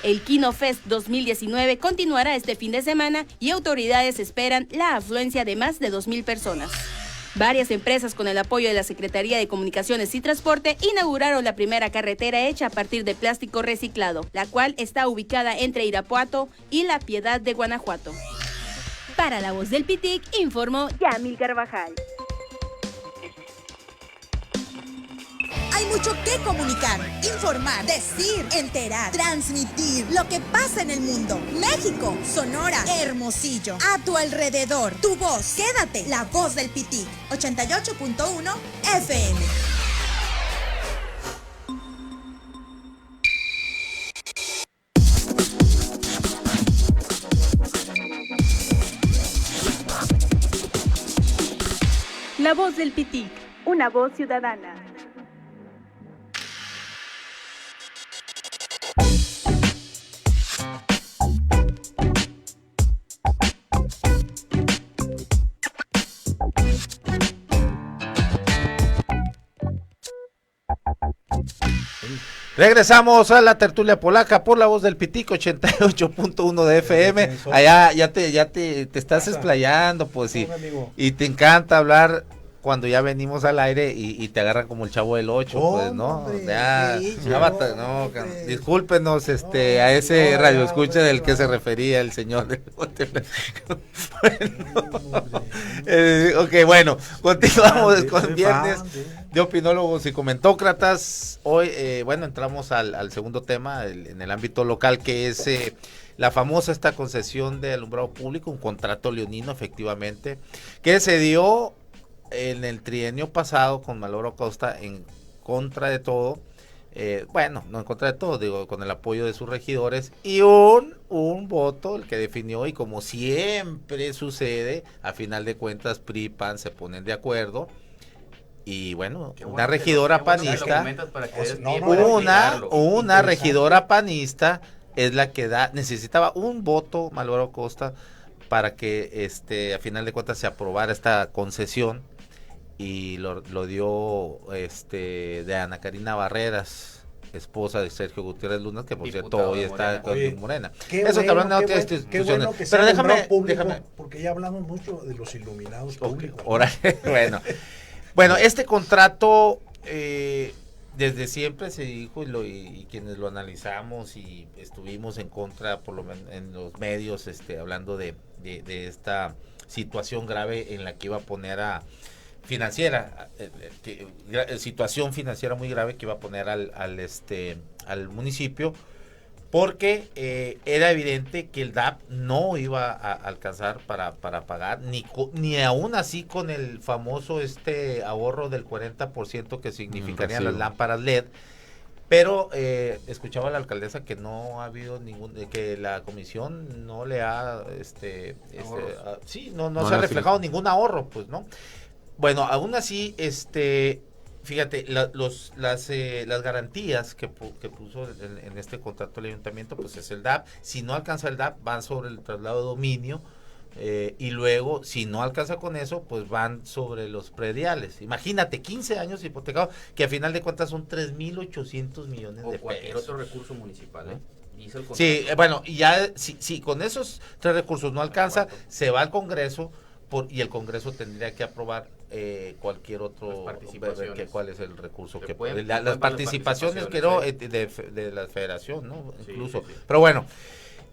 El Kino Fest 2019 continuará este fin de semana y autoridades esperan la afluencia de más de 2,000 personas. Varias empresas, con el apoyo de la Secretaría de Comunicaciones y Transporte, inauguraron la primera carretera hecha a partir de plástico reciclado, la cual está ubicada entre Irapuato y La Piedad de Guanajuato. Para La Voz del Pitic, informó Yamil Carvajal. Hay mucho que comunicar, informar, decir, enterar, transmitir lo que pasa en el mundo. México, Sonora, Hermosillo, a tu alrededor. Tu voz, quédate. La Voz del Pitic, 88.1 FM. La Voz del Pitic, una voz ciudadana. Regresamos a la tertulia polaca por la voz del Pitico 88.1 de FM. Allá ya te estás explayando, pues, y te encanta hablar cuando ya venimos al aire y te agarran como el Chavo del 8, pues, ¿no? Discúlpenos a ese radio escucha del que se refería el señor del ok, bueno, continuamos con viernes de opinólogos y comentócratas. Hoy, entramos al segundo tema en el ámbito local, que es la famosa esta concesión de alumbrado público, un contrato leonino, efectivamente, que se dio en el trienio pasado con Maloro Acosta en contra de todo, no en contra de todo, digo, con el apoyo de sus regidores y un voto el que definió, y como siempre sucede, a final de cuentas PRI y PAN se ponen de acuerdo, y bueno, una regidora panista, una regidora panista es la que necesitaba un voto Maloro Acosta para que a final de cuentas se aprobara esta concesión, y lo dio de Ana Karina Barreras, esposa de Sergio Gutiérrez Luna, que por cierto hoy está con Morena. Eso que hablando de otras instituciones. Pero déjame, porque ya hablamos mucho de los iluminados públicos. Bueno, este contrato desde siempre se dijo, y quienes lo analizamos y estuvimos en contra, por lo menos en los medios, hablando de esta situación grave en la que iba a poner situación financiera muy grave que iba a poner al municipio, porque era evidente que el DAP no iba a alcanzar para pagar, ni aún así con el famoso ahorro del 40% que significarían las lámparas LED. Pero escuchaba a la alcaldesa que no ha habido que la comisión no le ha no se ha reflejado ningún ahorro, pues, ¿no? Bueno, aún así, fíjate, las garantías que puso en este contrato el ayuntamiento, pues es el DAP. Si no alcanza el DAP, van sobre el traslado de dominio, y luego, si no alcanza con eso, pues van sobre los prediales. Imagínate, 15 años hipotecados, que a final de cuentas son 3,800 millones de pesos. O cualquier otro recurso municipal, Sí, bueno, y ya, si con esos 3 recursos no alcanza, se va al Congreso, y el Congreso tendría que aprobar cualquier otro, cuál es el recurso que puede, las participaciones, creo, de la federación, ¿no? Sí, incluso, sí. Pero bueno,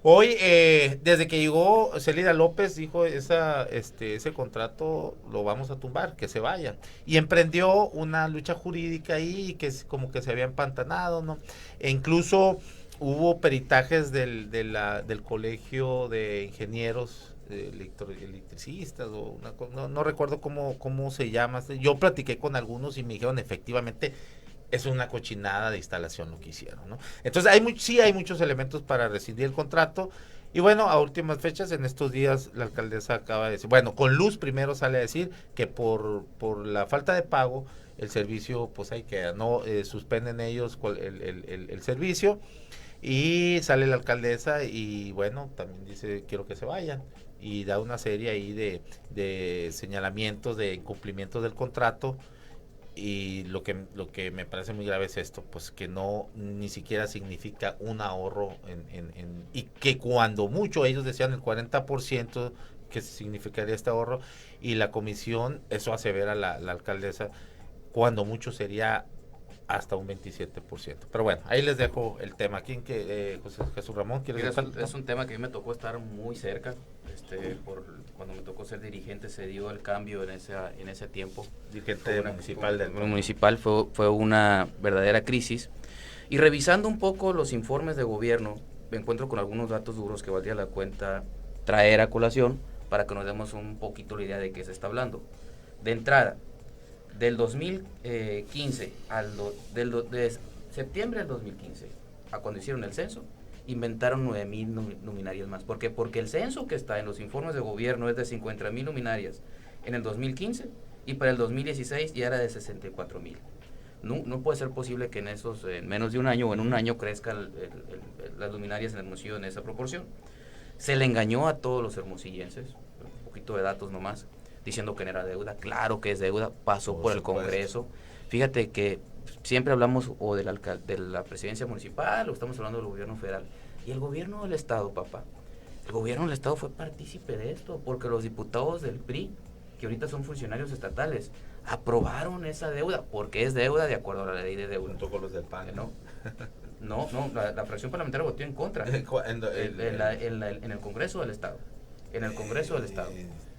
hoy, desde que llegó Celida López, dijo ese contrato lo vamos a tumbar, que se vaya, y emprendió una lucha jurídica ahí, que es como que se había empantanado, ¿no? E incluso hubo peritajes del colegio de ingenieros, electricistas, o no recuerdo cómo se llama. Yo platiqué con algunos y me dijeron, efectivamente es una cochinada de instalación lo que hicieron, ¿no? Entonces hay muchos elementos para rescindir el contrato. Y bueno, a últimas fechas, en estos días, la alcaldesa acaba de decir, bueno, con luz primero sale a decir que por la falta de pago, el servicio, pues hay que suspenden ellos el servicio, y sale la alcaldesa y bueno, también dice, quiero que se vayan, y da una serie ahí de señalamientos de incumplimientos del contrato. Y lo que me parece muy grave es esto, pues que ni siquiera significa un ahorro y que cuando mucho ellos decían el 40% que significaría este ahorro, y la comisión eso hace ver a la alcaldesa cuando mucho sería hasta un 27%. Pero bueno, ahí les dejo el tema. ¿Quién José Jesús Ramón quiere decir? Es un tema que a mí me tocó estar muy cerca. Cuando me tocó ser dirigente se dio el cambio en ese tiempo. Dirigente municipal fue una verdadera crisis. Y revisando un poco los informes de gobierno, me encuentro con algunos datos duros que valdría la cuenta traer a colación para que nos demos un poquito la idea de qué se está hablando. De entrada, del 2015 de septiembre del 2015 a cuando hicieron el censo, inventaron 9,000 luminarias más. ¿Por qué? Porque el censo que está en los informes de gobierno es de 50,000 luminarias en el 2015, y para el 2016 ya era de 64,000. No puede ser posible que en menos de un año o en un año crezcan las luminarias en Hermosillo en esa proporción. Se le engañó a todos los hermosillenses, un poquito de datos nomás, diciendo que no era deuda. Claro que es deuda, pasó por el Congreso. Fíjate que siempre hablamos o de la presidencia municipal o estamos hablando del gobierno federal. Y el gobierno del estado, papá, el gobierno del estado fue partícipe de esto, porque los diputados del PRI, que ahorita son funcionarios estatales, aprobaron esa deuda, porque es deuda de acuerdo a la ley de deuda. Junto con los del PAN. No, la fracción parlamentaria votó en contra en el Congreso del Estado. En el Congreso del Estado.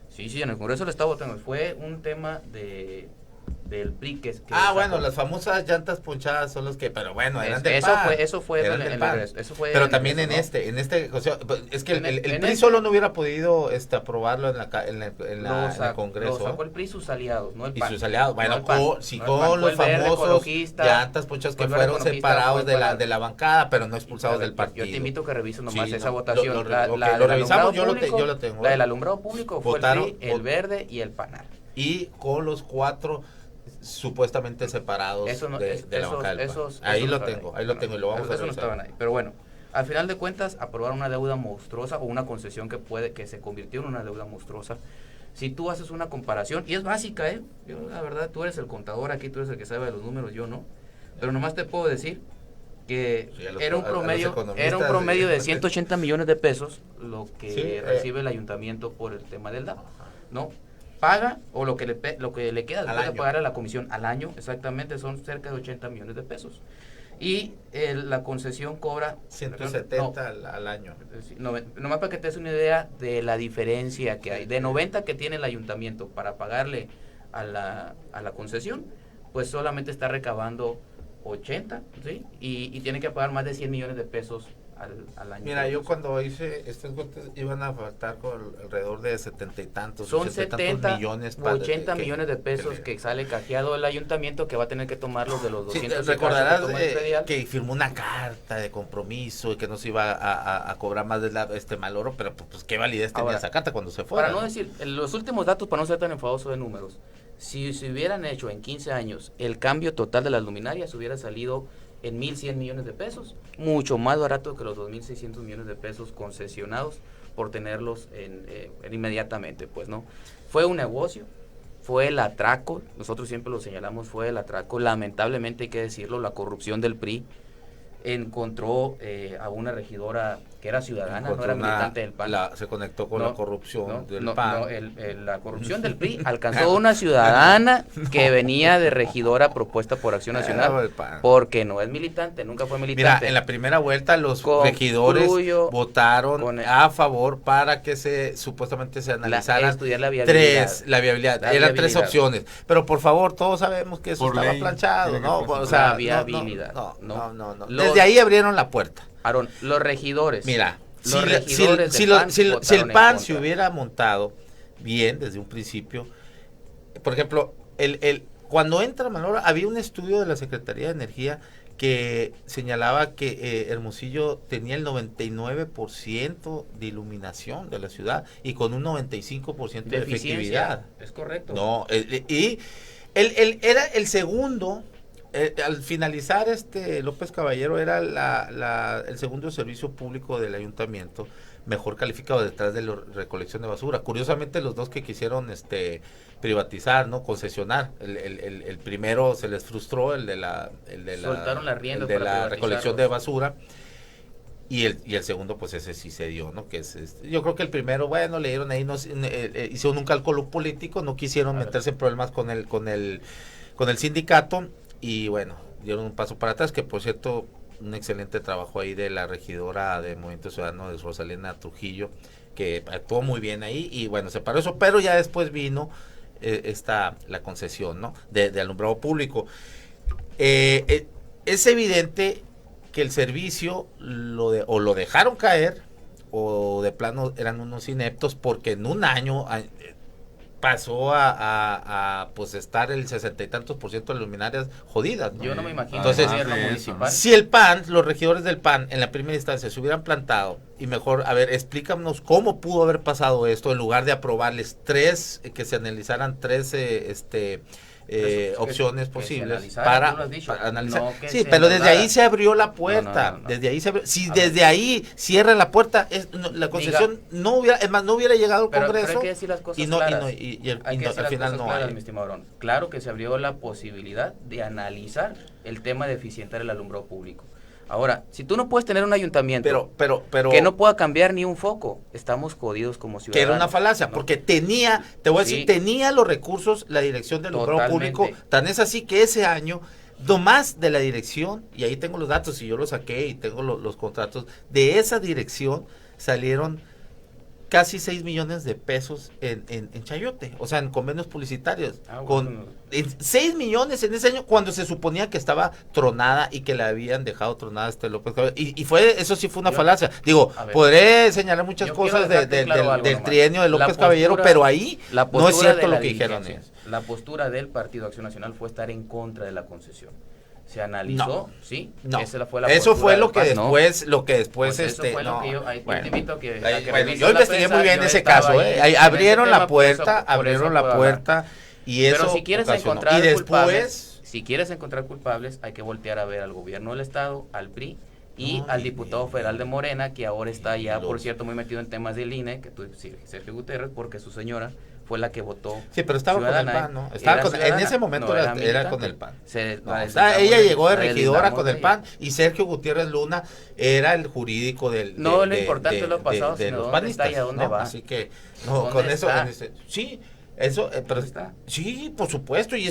Sí, en el Congreso del Estado votó. Fue un tema del PRI que bueno, las famosas llantas ponchadas son los que, pero bueno, eran del eso PAN. Eso fue Eran en del el PAN. Congreso. Eso fue pero también eso, en este, o sea, es que el PRI este, solo no hubiera podido en el Congreso. Lo sacó el PRI y sus aliados, no el Y PAN. sus aliados, bueno, con los famosos llantas ponchadas que fueron separados de la bancada, pero no expulsados del partido. Yo te invito a que revises nomás esa votación. Lo revisamos, yo lo tengo. La del alumbrado público fue el PRI, el Verde y el PANAR. Y con los 4 supuestamente separados de la bancada del PAN. Ahí lo tengo y lo vamos a revisar. No estaban ahí, pero bueno, al final de cuentas aprobaron una deuda monstruosa o una concesión que se convirtió en una deuda monstruosa. Si tú haces una comparación, y es básica, yo la verdad, tú eres el contador aquí, tú eres el que sabe de los números, yo no, pero nomás te puedo decir que era un promedio de 180 millones de pesos lo que recibe el ayuntamiento por el tema del DAP, ¿no? Paga, o lo que le queda después de pagar a la comisión al año, exactamente, son cerca de 80 millones de pesos. Y la concesión cobra 170 al año. Nomás para que te des una idea de la diferencia que hay. De 90 que tiene el ayuntamiento para pagarle a la concesión, pues solamente está recabando 80, ¿sí? Y tiene que pagar más de 100 millones de pesos al año. Mira, yo cuando hice estas cuentas iban a faltar alrededor de 70 y tantos. Son 70, millones 80 millones de pesos que sale cajeado el ayuntamiento, que va a tener que tomarlos de los 200. Recordarás que firmó una carta de compromiso y que no se iba a cobrar más de Maloro, pero pues qué validez tenía esa carta cuando se fue. Para no decir, los últimos datos, para no ser tan enfadoso de números, si se hubieran hecho en 15 años el cambio total de las luminarias, hubiera salido en 1.100 millones de pesos, mucho más barato que los 2.600 millones de pesos concesionados por tenerlos inmediatamente, pues, ¿no? Fue un negocio, fue el atraco, nosotros siempre lo señalamos, fue el atraco, lamentablemente hay que decirlo, la corrupción del PRI encontró a una regidora que era ciudadana, no era militante del PAN. Se conectó con la corrupción del PAN. La corrupción del PRI alcanzó una ciudadana que venía de regidora propuesta por Acción Nacional, porque no es militante, nunca fue militante. Mira, en la primera vuelta los regidores votaron a favor para que supuestamente se analizaran estudiar la viabilidad. Eran 3 opciones, pero por favor, todos sabemos que eso estaba planchado, ¿no? O sea, viabilidad. No. Desde ahí abrieron la puerta. Aarón, los regidores. Mira, si el PAN se hubiera montado bien desde un principio, por ejemplo, cuando entra Manolo, había un estudio de la Secretaría de Energía que señalaba que Hermosillo tenía el 99% de iluminación de la ciudad y con un 95% de efectividad. Es correcto. No, y él era el segundo. Al finalizar López Caballero era el segundo servicio público del ayuntamiento mejor calificado detrás de la recolección de basura. Curiosamente los dos que quisieron privatizar, no concesionar, el primero se les frustró, soltaron las riendas de la recolección de basura, y el segundo pues ese sí se dio, ¿no? Que yo creo que el primero, bueno, le dieron ahí, hicieron un cálculo político, no quisieron meterse en problemas con el sindicato. Y bueno, dieron un paso para atrás, que por cierto, un excelente trabajo ahí de la regidora de Movimiento Ciudadano, de Rosalina Trujillo, que actuó muy bien ahí, y bueno, se paró eso, pero ya después vino la concesión, ¿no? De alumbrado público. Es evidente que el servicio o lo dejaron caer, o de plano eran unos ineptos, porque en un año pasó a pues estar el 60 y tantos % de luminarias jodidas, ¿no? Yo no me imagino. Entonces, si el PAN, los regidores del PAN en la primera instancia se hubieran plantado y mejor, a ver, explícanos cómo pudo haber pasado esto en lugar de aprobarles que se analizaran tres opciones posibles para analizar. No, sí, pero desde ahí se abrió la puerta. No. Desde ahí se abrió. Si desde ahí cierran la puerta, la concesión no hubiera llegado al Congreso. Pero hay que decir las cosas claras. Al final no hay. Mi estimado Aarón. Claro que se abrió la posibilidad de analizar el tema de eficientar el alumbrado público. Ahora, si tú no puedes tener un ayuntamiento pero que no pueda cambiar ni un foco, estamos jodidos como ciudadanos. Que era una falacia, ¿no? Porque tenía los recursos la dirección del alumbrado público, tan es así que ese año, nomás de la dirección, y ahí tengo los datos, y yo los saqué, y tengo los contratos, de esa dirección salieron casi 6 millones de pesos en Chayote, o sea, en convenios publicitarios, con 6 millones en ese año, cuando se suponía que estaba tronada y que la habían dejado tronada López Caballero, y eso sí fue una falacia. Digo, podré señalar muchas cosas del trienio de López Caballero, pero ahí no es cierto lo que dijeron ellos. La postura del Partido Acción Nacional fue estar en contra de la concesión. Se analizó, ¿sí? No. Esa fue la eso fue lo que después, pues eso fue lo que yo te invito a que yo investigué muy bien ese caso, abrieron la puerta, y eso. Pero si quieres encontrar culpables, hay que voltear a ver al gobierno del estado, al PRI y al diputado federal de Morena, que ahora está ya, por cierto, muy metido en temas del INE, Sergio Gutiérrez, porque su señora fue la que votó. Sí, pero estaba con el PAN, ¿no? En ese momento era con el PAN. Ella llegó de regidora con el PAN, y Sergio Gutiérrez Luna era el jurídico del lo importante es lo pasado, sino dónde está y a dónde va. Así que, con eso, sí. Eso, pero está. Sí, por supuesto, y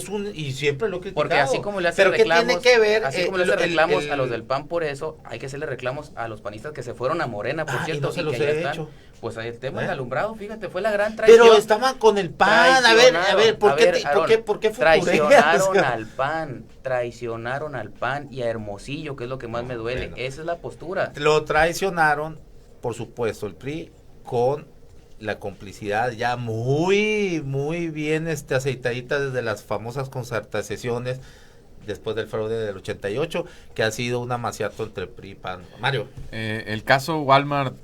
siempre lo he criticado. Porque así como le hacen reclamos, tiene que ver, así como le hacen reclamos a los del PAN por eso, hay que hacerle reclamos a los panistas que se fueron a Morena, por cierto, y que ya están. Pues el tema del alumbrado, fíjate, fue la gran traición. Pero estaban con el PAN, a ver, ¿por qué traicionaron al PAN y a Hermosillo, que es lo que más me duele? Esa es la postura. Lo traicionaron, por supuesto, el PRI con la complicidad ya muy bien aceitadita desde las famosas concertaciones después del fraude del 88, que ha sido un amaciato entre PRI y PAN. Mario. El caso Walmart,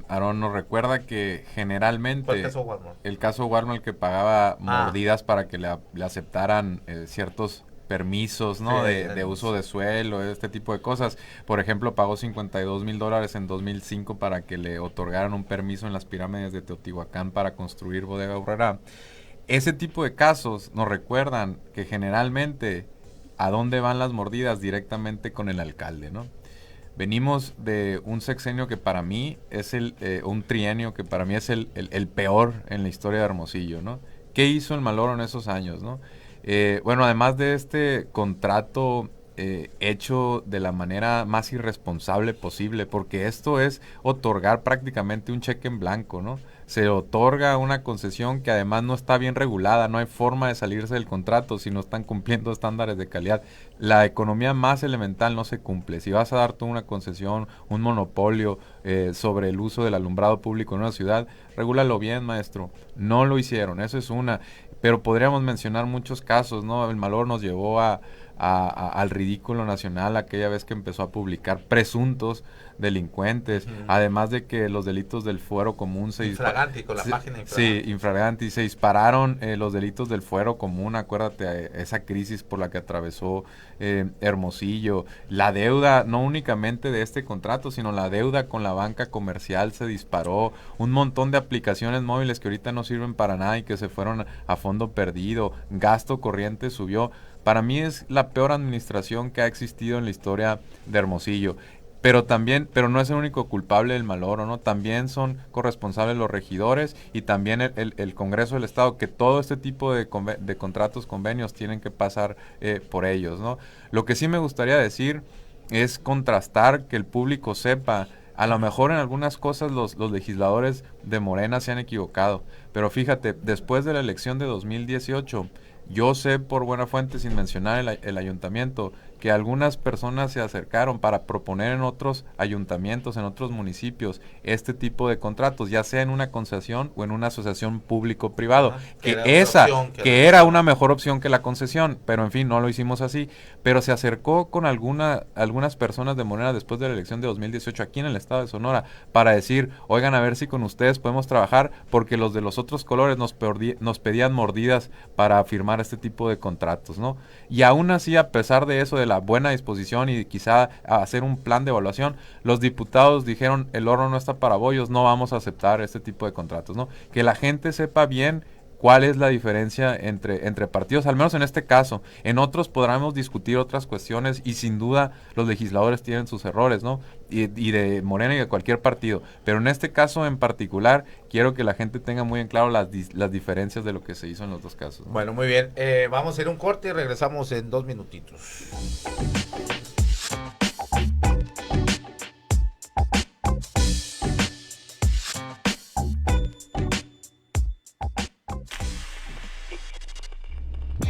Aarón nos recuerda que generalmente... ¿Cuál caso Walmart? El caso Walmart, que pagaba mordidas para que le aceptaran ciertos permisos, ¿no? De uso de suelo, este tipo de cosas. Por ejemplo, pagó $52,000 en 2005 para que le otorgaran un permiso en las pirámides de Teotihuacán para construir Bodega Aurrerá. Ese tipo de casos nos recuerdan que generalmente a dónde van las mordidas, directamente con el alcalde, ¿no? Venimos de un sexenio que para mí es un trienio que para mí es el peor en la historia de Hermosillo, ¿no? ¿Qué hizo el Maloro en esos años, no? Bueno, además de este contrato hecho de la manera más irresponsable posible, porque esto es otorgar prácticamente un cheque en blanco, ¿no? Se otorga una concesión que además no está bien regulada, no hay forma de salirse del contrato si no están cumpliendo estándares de calidad. La economía más elemental no se cumple. Si vas a dar tú una concesión, un monopolio sobre el uso del alumbrado público en una ciudad, regúlalo bien, maestro. No lo hicieron, eso es una. Pero podríamos mencionar muchos casos, ¿no? El Maloro nos llevó al ridículo nacional aquella vez que empezó a publicar presuntos delincuentes, además de que los delitos del fuero común infraganti, con la página infraganti. Sí, infraganti, se dispararon los delitos del fuero común, acuérdate esa crisis por la que atravesó Hermosillo, la deuda no únicamente de este contrato, sino la deuda con la banca comercial se disparó, un montón de aplicaciones móviles que ahorita no sirven para nada y que se fueron a fondo perdido, gasto corriente subió. Para mí es la peor administración que ha existido en la historia de Hermosillo. Pero no es el único culpable del Maloro, ¿no? También son corresponsables los regidores y también el Congreso del Estado, que todo este tipo de contratos, convenios, tienen que pasar por ellos, ¿no? Lo que sí me gustaría decir es contrastar, que el público sepa. A lo mejor en algunas cosas los legisladores de Morena se han equivocado, pero fíjate, después de la elección de 2018, yo sé por buena fuente, sin mencionar el ayuntamiento, que algunas personas se acercaron para proponer en otros ayuntamientos, en otros municipios, este tipo de contratos, ya sea en una concesión o en una asociación público-privado, que era una mejor opción que la concesión, pero en fin, no lo hicimos así, pero se acercó con algunas personas de Morena después de la elección de 2018 aquí en el estado de Sonora, para decir, oigan, a ver si con ustedes podemos trabajar, porque los de los otros colores nos pedían mordidas para firmar este tipo de contratos, ¿no? Y aún así, a pesar de eso, de la buena disposición y quizá hacer un plan de evaluación, los diputados dijeron, el horno no está para bollos, no vamos a aceptar este tipo de contratos, ¿no? Que la gente sepa bien cuál es la diferencia entre partidos, al menos en este caso. En otros podremos discutir otras cuestiones y sin duda los legisladores tienen sus errores, ¿no? Y de Morena y de cualquier partido. Pero en este caso en particular, quiero que la gente tenga muy en claro las diferencias de lo que se hizo en los dos casos, ¿no? Bueno, muy bien. Vamos a ir a un corte y regresamos en 2 minutitos.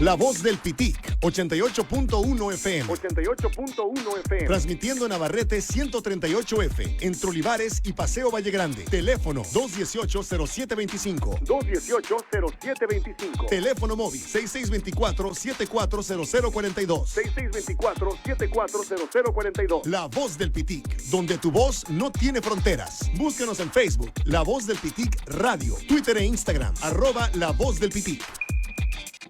La Voz del Pitic, 88.1 FM. 88.1 FM. Transmitiendo Navarrete 138F, entre Olivares y Paseo Valle Grande. Teléfono 218-0725. 218-0725. Teléfono móvil 6624-740042. 6624-740042. La Voz del Pitic, donde tu voz no tiene fronteras. Búscanos en Facebook, La Voz del Pitic Radio, Twitter e Instagram, @La Voz del Pitic.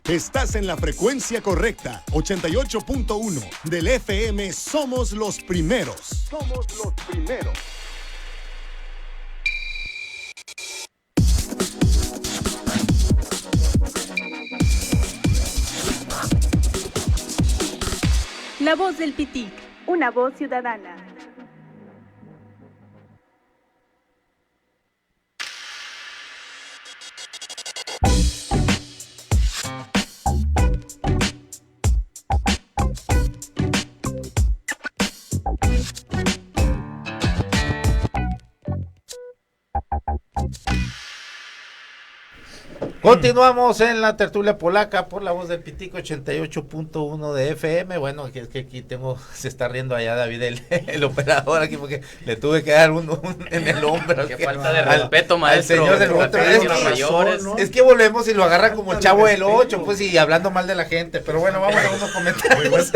Estás en la frecuencia correcta, 88.1 del FM. Somos los primeros. Somos los primeros. La Voz del Pitic, una voz ciudadana. Continuamos en la tertulia polaca por La Voz del Pitico, 88.1 de FM. Bueno, que es que aquí se está riendo allá David, el operador aquí, porque le tuve que dar un en el hombro. Qué falta de respeto, maestro. Al señor del otro. Es que volvemos y lo agarra como el Chavo del 8, pues, y hablando mal de la gente. Pero bueno, vamos a unos comentarios.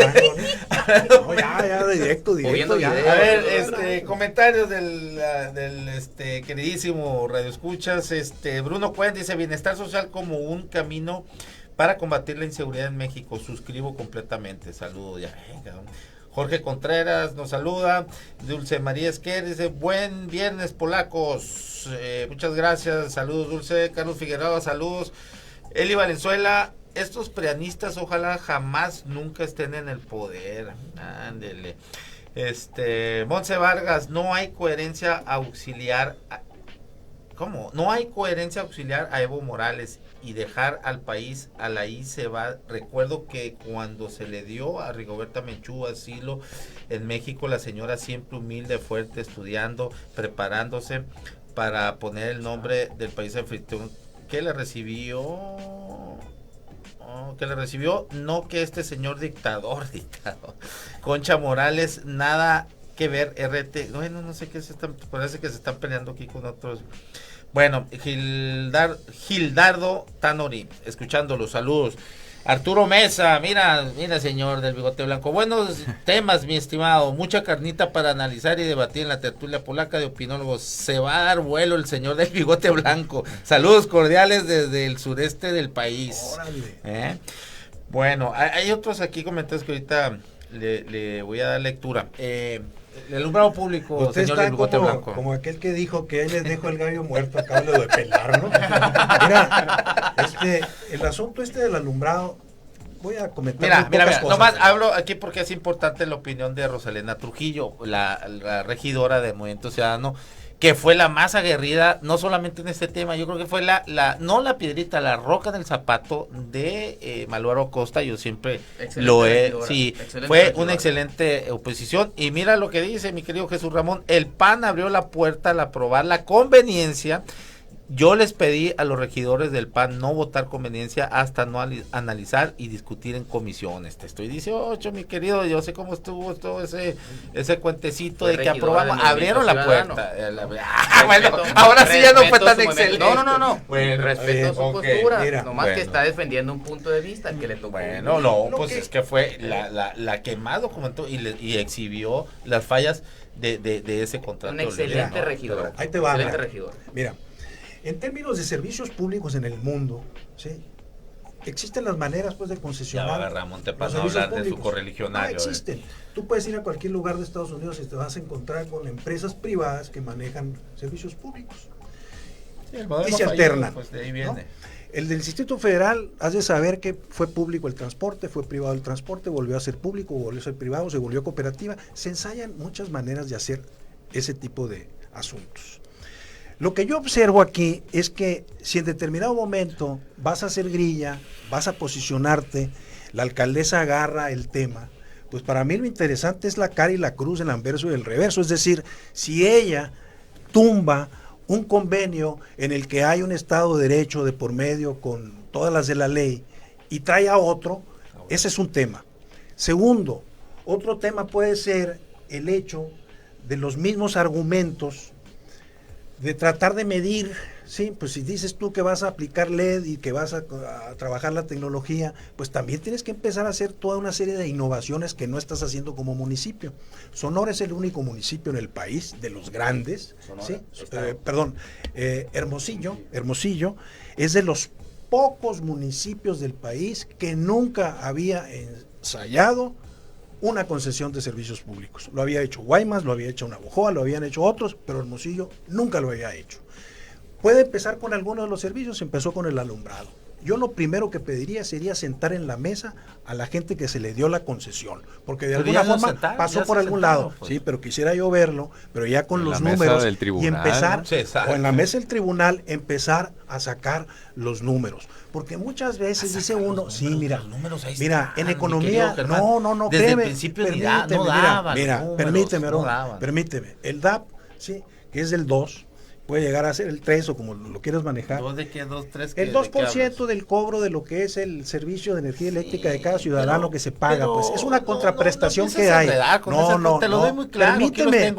No, ya, directo. Ya. A ver, comentarios del queridísimo Radio Escuchas. Bruno Cuen dice, bienestar social como un camino para combatir la inseguridad en México. Suscribo completamente. Saludos, ya venga. Jorge Contreras nos saluda. Dulce María Esquer dice, buen viernes, polacos. Muchas gracias. Saludos, Dulce. Carlos Figueroa, saludos. Eli Valenzuela, estos preanistas ojalá jamás nunca estén en el poder. Ándele. Montse Vargas, no hay coherencia auxiliar. ¿Cómo? No hay coherencia auxiliar a Evo Morales y dejar al país a la I se va. Recuerdo que cuando se le dio a Rigoberta Menchú asilo en México, la señora siempre humilde, fuerte, estudiando, preparándose para poner el nombre del país anfitrión que le recibió. Que le recibió, no que este señor dictador. Concha Morales, nada que ver, RT, bueno, no sé qué parece que se están peleando aquí con otros. Bueno, Gildardo Tanori, escuchándolos, saludos. Arturo Mesa, mira señor del bigote blanco, buenos temas, mi estimado, mucha carnita para analizar y debatir en la tertulia polaca de opinólogos. Se va a dar vuelo el señor del bigote blanco. Saludos cordiales desde el sureste del país. Bueno, hay otros aquí comentarios que ahorita le voy a dar lectura. El alumbrado público, usted señor está del bigote blanco. Como aquel que dijo que ahí les dejo el gallo muerto, acabo de pelar, ¿no? Mira, el asunto del alumbrado, voy a comentar mira, nomás hablo aquí porque es importante la opinión de Rosalena Trujillo, la regidora de Movimiento Ciudadano, que fue la más aguerrida, no solamente en este tema, yo creo que fue no la piedrita, la roca en el zapato de Malvaro Costa. Yo siempre fue una excelente oposición. Y mira lo que dice mi querido Jesús Ramón, el PAN abrió la puerta al aprobar la conveniencia Yo les pedí a los regidores del PAN no votar conveniencia hasta no analizar y discutir en comisiones. Te estoy 18, mi querido, yo sé cómo estuvo todo ese cuentecito de que aprobamos, abrieron la puerta. Bueno, ahora sí ya no fue tan excelente. No. Bueno, respeto su okay, postura, mira, nomás que está defendiendo un punto de vista que le tocó. Bueno, no, pues es que fue la que más documentó y exhibió las fallas de ese contrato. Un excelente regidor. Ahí te va. Excelente regidor. Mira, en términos de servicios públicos en el mundo, ¿sí? Existen las maneras pues de concesionar. Ya va Ramón, te los pasó a servicios hablar de su públicos. correligionario. No existen. Tú puedes ir a cualquier lugar de Estados Unidos y te vas a encontrar con empresas privadas que manejan servicios públicos. Sí, el modelo y se fallido, alternan. pues de ahí viene. ¿No? El del Distrito Federal, has de saber que fue público el transporte, fue privado el transporte, volvió a ser público, volvió a ser privado, se volvió cooperativa. Se ensayan muchas maneras de hacer ese tipo de asuntos. Lo que yo observo aquí es que si en determinado momento vas a hacer grilla, vas a posicionarte, la alcaldesa agarra el tema, pues para mí lo interesante es la cara y la cruz, el anverso y el reverso. Es decir, si ella tumba un convenio en el que hay un Estado de Derecho de por medio con todas las de la ley y trae a otro, ese es un tema. Segundo, otro tema puede ser el hecho de los mismos argumentos de tratar de medir, sí, pues si dices tú que vas a aplicar LED y que vas a trabajar la tecnología, pues también tienes que empezar a hacer toda una serie de innovaciones que no estás haciendo como municipio. Sonora es el único municipio en el país, de los grandes, Sonora, ¿sí? Hermosillo es de los pocos municipios del país que nunca había ensayado una concesión de servicios públicos. Lo había hecho Guaymas, lo había hecho Navojoa, lo habían hecho otros, pero Hermosillo nunca lo había hecho. Puede empezar con algunos de los servicios, empezó con el alumbrado. Yo lo primero que pediría sería sentar en la mesa a la gente que se le dio la concesión, porque de alguna forma pasó por algún lado, pues. Sí, pero quisiera yo verlo, pero ya con los números y empezar, o en la mesa del tribunal, empezar a sacar los números, porque muchas veces dice uno, sí, mira, en economía, no, desde créeme, el principio permíteme, el DAP, sí, que es del 2, puede llegar a ser el 3 o como lo quieras manejar. ¿2 de qué? ¿2, 3? El 2% del cobro de lo que es el servicio de energía eléctrica de cada ciudadano que se paga, pues es una contraprestación que hay. Te lo doy muy claro, permíteme,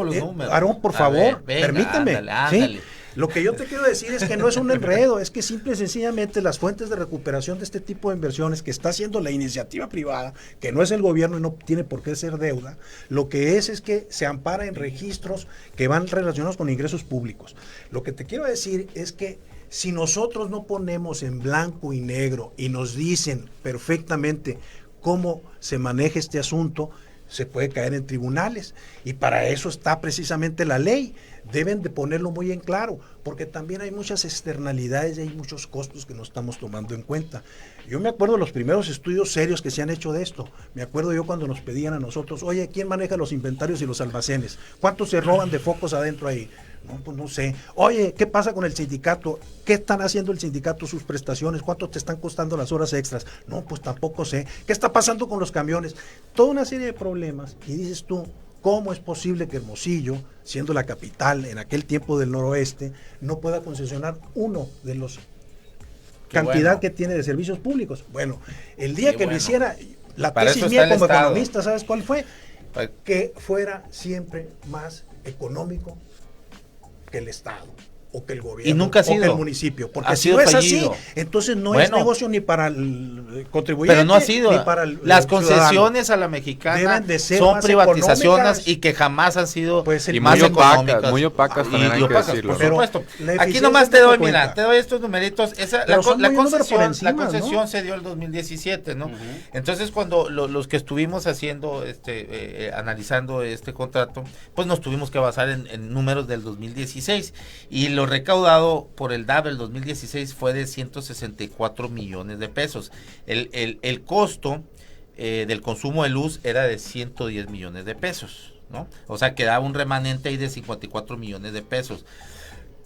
Aarón, por favor, venga, permíteme. ándale. ¿Sí? Lo que yo te quiero decir es que no es un enredo, es que simple y sencillamente las fuentes de recuperación de este tipo de inversiones que está haciendo la iniciativa privada, que no es el gobierno y no tiene por qué ser deuda, lo que es que se ampara en registros que van relacionados con ingresos públicos. Lo que te quiero decir es que si nosotros no ponemos en blanco y negro y nos dicen perfectamente cómo se maneja este asunto, se puede caer en tribunales, y para eso está precisamente la ley. Deben de ponerlo muy en claro, porque también hay muchas externalidades y hay muchos costos que no estamos tomando en cuenta. Yo me acuerdo de los primeros estudios serios que se han hecho de esto. Me acuerdo yo cuando nos pedían a nosotros, oye, ¿quién maneja los inventarios y los almacenes? ¿Cuántos se roban de focos adentro ahí? No, pues no sé. Oye, ¿qué pasa con el sindicato? ¿Qué están haciendo el sindicato, sus prestaciones? ¿Cuánto te están costando las horas extras? No, pues tampoco sé. ¿Qué está pasando con los camiones? Toda una serie de problemas. Y dices tú, ¿cómo es posible que Hermosillo, siendo la capital en aquel tiempo del noroeste, no pueda concesionar uno de los cantidad que tiene de servicios públicos? Bueno, el día que lo hiciera, la tesis mía como economista, ¿sabes cuál fue? Que fuera siempre más económico que el Estado o que el gobierno y nunca ha sido, o que el municipio, porque si no es fallido. Así, entonces no es negocio ni para el contribuyente, pero no ha sido, ni para el las concesiones a la mexicana de ser son privatizaciones y que jamás han sido pues y más económicas, muy opacas también hay que decirlo, por supuesto. Aquí nomás te doy, mira, te doy estos numeritos. La concesión se dio el 2017, ¿no? Entonces cuando los que estuvimos haciendo analizando este contrato, pues nos tuvimos que basar en números del 2016, y lo recaudado por el DAB el 2016 fue de 164 millones de pesos. El costo del consumo de luz era de 110 millones de pesos, ¿no? O sea, quedaba un remanente ahí de 54 millones de pesos.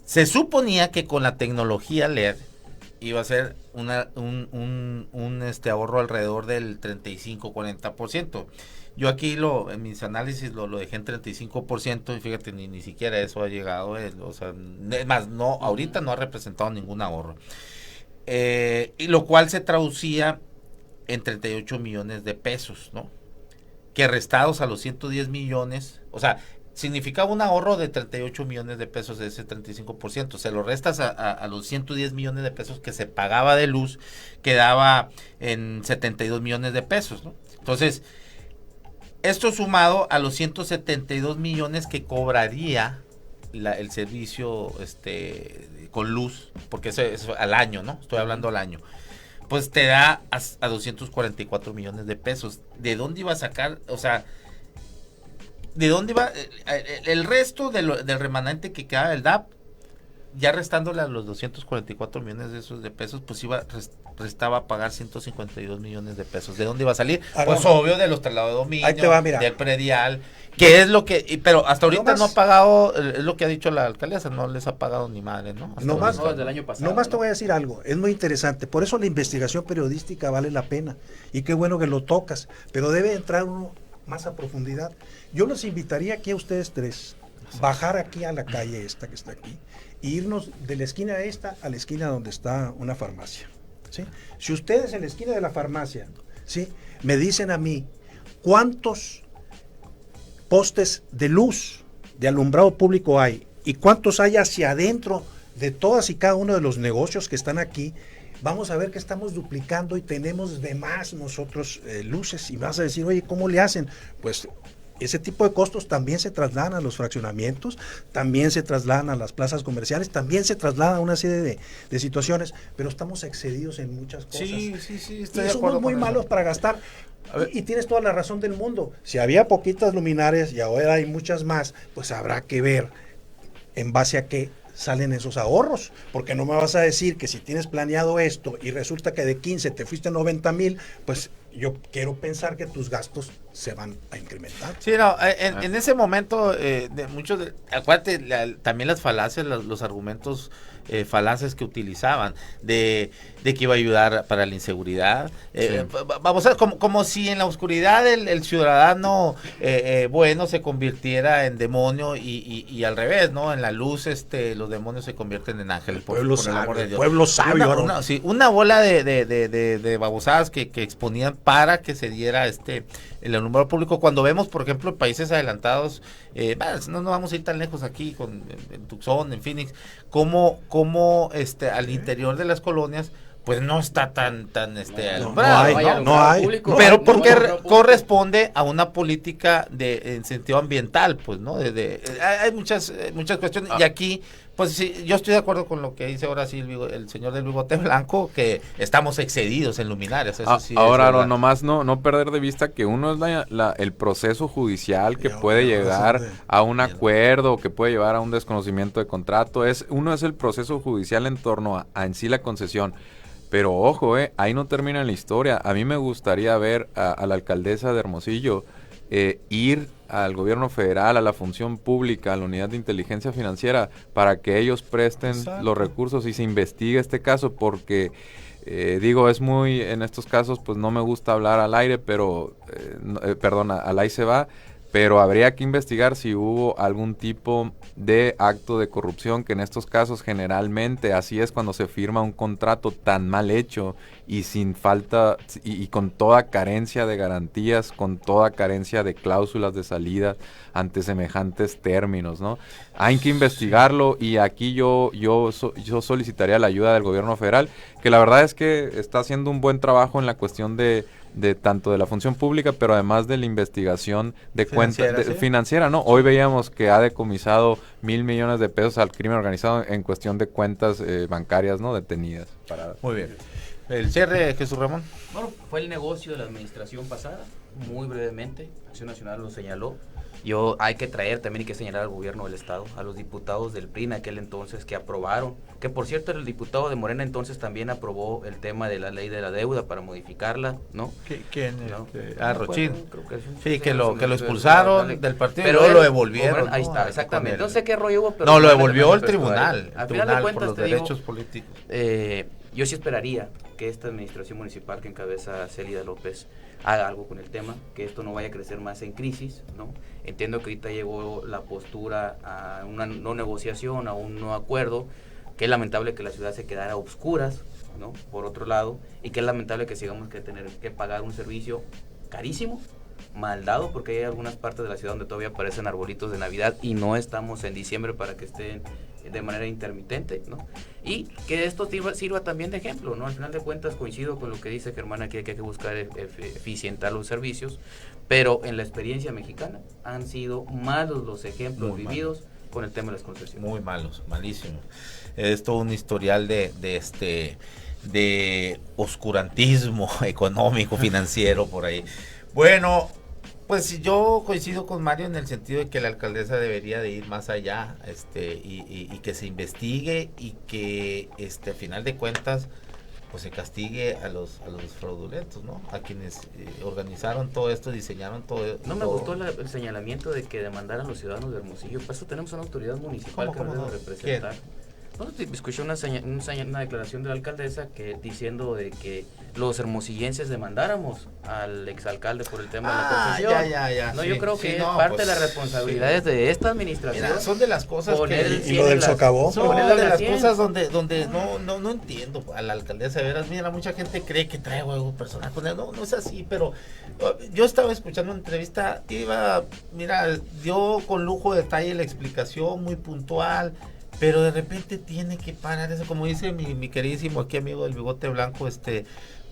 Se suponía que con la tecnología LED iba a ser un ahorro alrededor del 35-40%. Yo aquí en mis análisis lo dejé en 35% y fíjate, ni siquiera eso ha llegado. O sea, es más, no, ahorita no ha representado ningún ahorro. Y lo cual se traducía en 38 millones de pesos, ¿no? Que restados a los 110 millones, o sea, significaba un ahorro de 38 millones de pesos de ese 35%. Se lo restas a los 110 millones de pesos que se pagaba de luz, quedaba en 72 millones de pesos, ¿no? Entonces, esto sumado a los 172 millones que cobraría el servicio con luz, porque eso es al año, ¿no? Estoy hablando al año. Pues te da a 244 millones de pesos. ¿De dónde iba a sacar? O sea, ¿de dónde iba? El resto del remanente que queda del DAP, ya restándole a los 244 millones de esos de pesos, pues restaba a pagar 152 millones de pesos. ¿De dónde iba a salir? Pues obvio de los traslados de dominio, del predial, que es lo que, pero hasta ahorita no ha pagado, es lo que ha dicho la alcaldesa, no les ha pagado ni madre, ¿no? Desde el año pasado. Nomás te voy a decir algo, es muy interesante, por eso la investigación periodística vale la pena, y qué bueno que lo tocas, pero debe entrar uno más a profundidad. Yo los invitaría aquí a ustedes tres, bajar aquí a la calle esta que está aquí, e irnos de la esquina esta a la esquina donde está una farmacia, ¿sí? Si ustedes en la esquina de la farmacia, ¿sí?, me dicen a mí cuántos postes de luz, de alumbrado público hay, y cuántos hay hacia adentro de todas y cada uno de los negocios que están aquí, vamos a ver que estamos duplicando y tenemos de más nosotros luces, y vas a decir, oye, ¿cómo le hacen? Pues ese tipo de costos también se trasladan a los fraccionamientos, también se trasladan a las plazas comerciales, también se trasladan a una serie de situaciones, pero estamos excedidos en muchas cosas. Sí, estoy de acuerdo. Somos muy malos para gastar. Y tienes toda la razón del mundo. Si había poquitas luminarias y ahora hay muchas más, pues habrá que ver en base a qué salen esos ahorros, porque no me vas a decir que si tienes planeado esto y resulta que de 15 te fuiste a 90,000, pues yo quiero pensar que tus gastos se van a incrementar. Sí, no, en ese momento, acuérdate, también las falacias, los argumentos falaces que utilizaban, de que iba a ayudar para la inseguridad. Vamos a ver, como si en la oscuridad el ciudadano bueno se convirtiera en demonio y al revés, ¿no? En la luz los demonios se convierten en ángeles. Pueblo sabio. Una bola de babosadas que exponían para que se diera el alumbrado público. Cuando vemos, por ejemplo, en países adelantados, no nos vamos a ir tan lejos aquí, en Tucson, en Phoenix, como al interior de las colonias, pues no está tan alumbrado. No hay. Pero porque corresponde a una política en sentido ambiental, pues, ¿no? Hay muchas cuestiones, y aquí, pues sí, yo estoy de acuerdo con lo que dice ahora sí el señor del bigote blanco, que estamos excedidos en luminarias. Eso sí, ahora, nomás no perder de vista que uno es el proceso judicial que puede llegar a un acuerdo, que puede llevar a un desconocimiento de contrato. Uno es el proceso judicial en torno a en sí la concesión. Pero ojo, ahí no termina la historia. A mí me gustaría ver a la alcaldesa de Hermosillo ir al gobierno federal, a la función pública, a la unidad de inteligencia financiera, para que ellos presten los recursos y se investigue este caso, porque es muy, en estos casos, pues no me gusta hablar al aire, pero, al aire se va, pero habría que investigar si hubo algún tipo de acto de corrupción, que en estos casos generalmente así es cuando se firma un contrato tan mal hecho y sin falta y con toda carencia de garantías, con toda carencia de cláusulas de salida ante semejantes términos, ¿no? Hay que investigarlo, y aquí yo solicitaría la ayuda del gobierno federal, que la verdad es que está haciendo un buen trabajo en la cuestión de tanto de la función pública, pero además de la investigación de cuentas financiera, ¿no? Hoy veíamos que ha decomisado 1,000 millones de pesos al crimen organizado en cuestión de cuentas bancarias, ¿no? Detenidas. Muy bien. El cierre, Jesús Ramón. Bueno, fue el negocio de la administración pasada, muy brevemente. Acción Nacional lo señaló. Hay que señalar al gobierno del estado, a los diputados del PRI en aquel entonces que aprobaron, que por cierto el diputado de Morena entonces también aprobó el tema de la ley de la deuda para modificarla, ¿no? ¿Quién? Rochín. Sí, que lo expulsaron del partido, pero lo devolvieron. Ahí está, exactamente. No sé qué rollo hubo, pero no, lo devolvió el tribunal. Al final de cuentas, por los derechos políticos. Yo sí esperaría que esta administración municipal que encabeza Célida López haga algo con el tema, que esto no vaya a crecer más en crisis, ¿no? Entiendo que ahorita llegó la postura a una no negociación, a un no acuerdo, que es lamentable que la ciudad se quedara a obscuras, ¿no? Por otro lado, y que es lamentable que sigamos que tener que pagar un servicio carísimo, mal dado, porque hay algunas partes de la ciudad donde todavía aparecen arbolitos de Navidad y no estamos en diciembre para que estén de manera intermitente, ¿no? Y que esto sirva también de ejemplo, ¿no? Al final de cuentas coincido con lo que dice Germán aquí, que hay que buscar eficientar los servicios, pero en la experiencia mexicana han sido malos los ejemplos muy vividos con el tema de las concesiones. Muy malos, malísimos. Es todo un historial de oscurantismo económico, financiero por ahí. Bueno, pues yo coincido con Mario en el sentido de que la alcaldesa debería de ir más allá, y que se investigue y que a final de cuentas pues se castigue a los fraudulentos, ¿no? A quienes organizaron todo esto, diseñaron todo. No me gustó el señalamiento de que demandaran los ciudadanos de Hermosillo. Para eso tenemos una autoridad municipal que nos debe representar. ¿Quién? No, escuché una declaración de la alcaldesa diciendo de que los hermosillenses demandáramos al exalcalde por el tema de la concesión. Ya. No, sí, yo creo que sí, es no, parte pues, de las responsabilidades de esta administración. Mira, son de las cosas ¿Y lo del socavón? Son de las cosas donde no entiendo a la alcaldesa, de veras. Mira, mucha gente cree que trae algo personal con él. No es así, pero yo estaba escuchando una entrevista, dio con lujo de detalle la explicación, muy puntual. Pero de repente tiene que parar eso, como dice mi queridísimo aquí amigo del bigote blanco,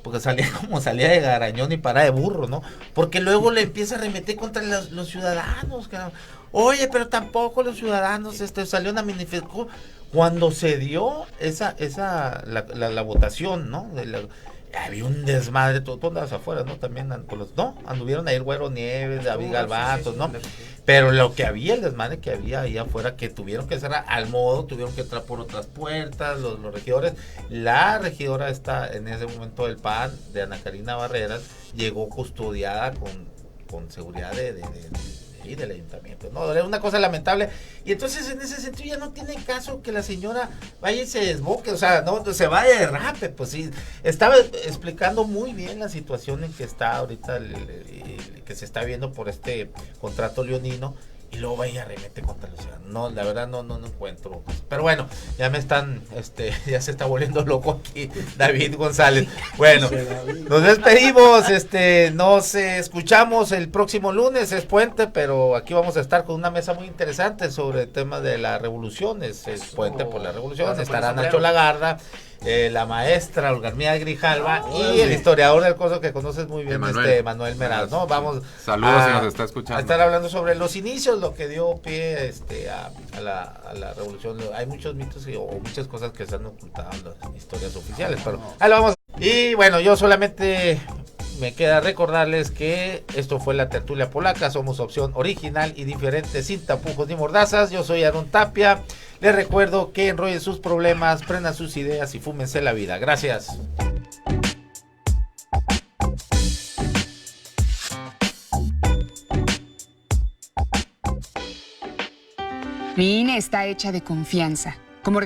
porque salía de garañón y para de burro, ¿no? Porque luego le empieza a remeter contra los ciudadanos, cabrón. Oye, pero tampoco los ciudadanos salieron a manifestar cuando se dio la votación, ¿no? Había un desmadre, tú andabas afuera, ¿no? También anduvieron ahí el Güero Nieves, David Galvatos, ¿no? Pero lo que había, el desmadre que había ahí afuera, que tuvieron que cerrar al modo, tuvieron que entrar por otras puertas, los regidores. La regidora en ese momento del PAN, de Ana Karina Barreras, llegó custodiada con seguridad del ayuntamiento, ¿no? Era una cosa lamentable, y entonces en ese sentido ya no tiene caso que la señora vaya y se desboque, o sea, no se vaya de rape, pues sí, estaba explicando muy bien la situación en que está ahorita, que se está viendo por este contrato leonino, y luego vaya y arremete contra los ciudadanos. No, la verdad no encuentro. Pero bueno, ya me están, ya se está volviendo loco aquí David González. Bueno, nos despedimos, nos escuchamos el próximo lunes, es puente, pero aquí vamos a estar con una mesa muy interesante sobre el tema de la revolución, es puente por la revolución, estará Nacho Lagarda, la maestra Olga Hermida Grijalva y el historiador del coso que conoces muy bien, Manuel Meraz, ¿no? Vamos saludos si nos está escuchando. A estar hablando sobre los inicios, lo que dio pie a la revolución. Hay muchos mitos o muchas cosas que se han ocultado en las historias oficiales, pero ahí lo vamos. Y bueno, yo solamente me queda recordarles que esto fue la tertulia polaca, somos opción original y diferente, sin tapujos ni mordazas. Yo soy Aarón Tapia. Les recuerdo que enrollen sus problemas, prendan sus ideas y fúmense la vida. Gracias. Mi INE está hecha de confianza. Como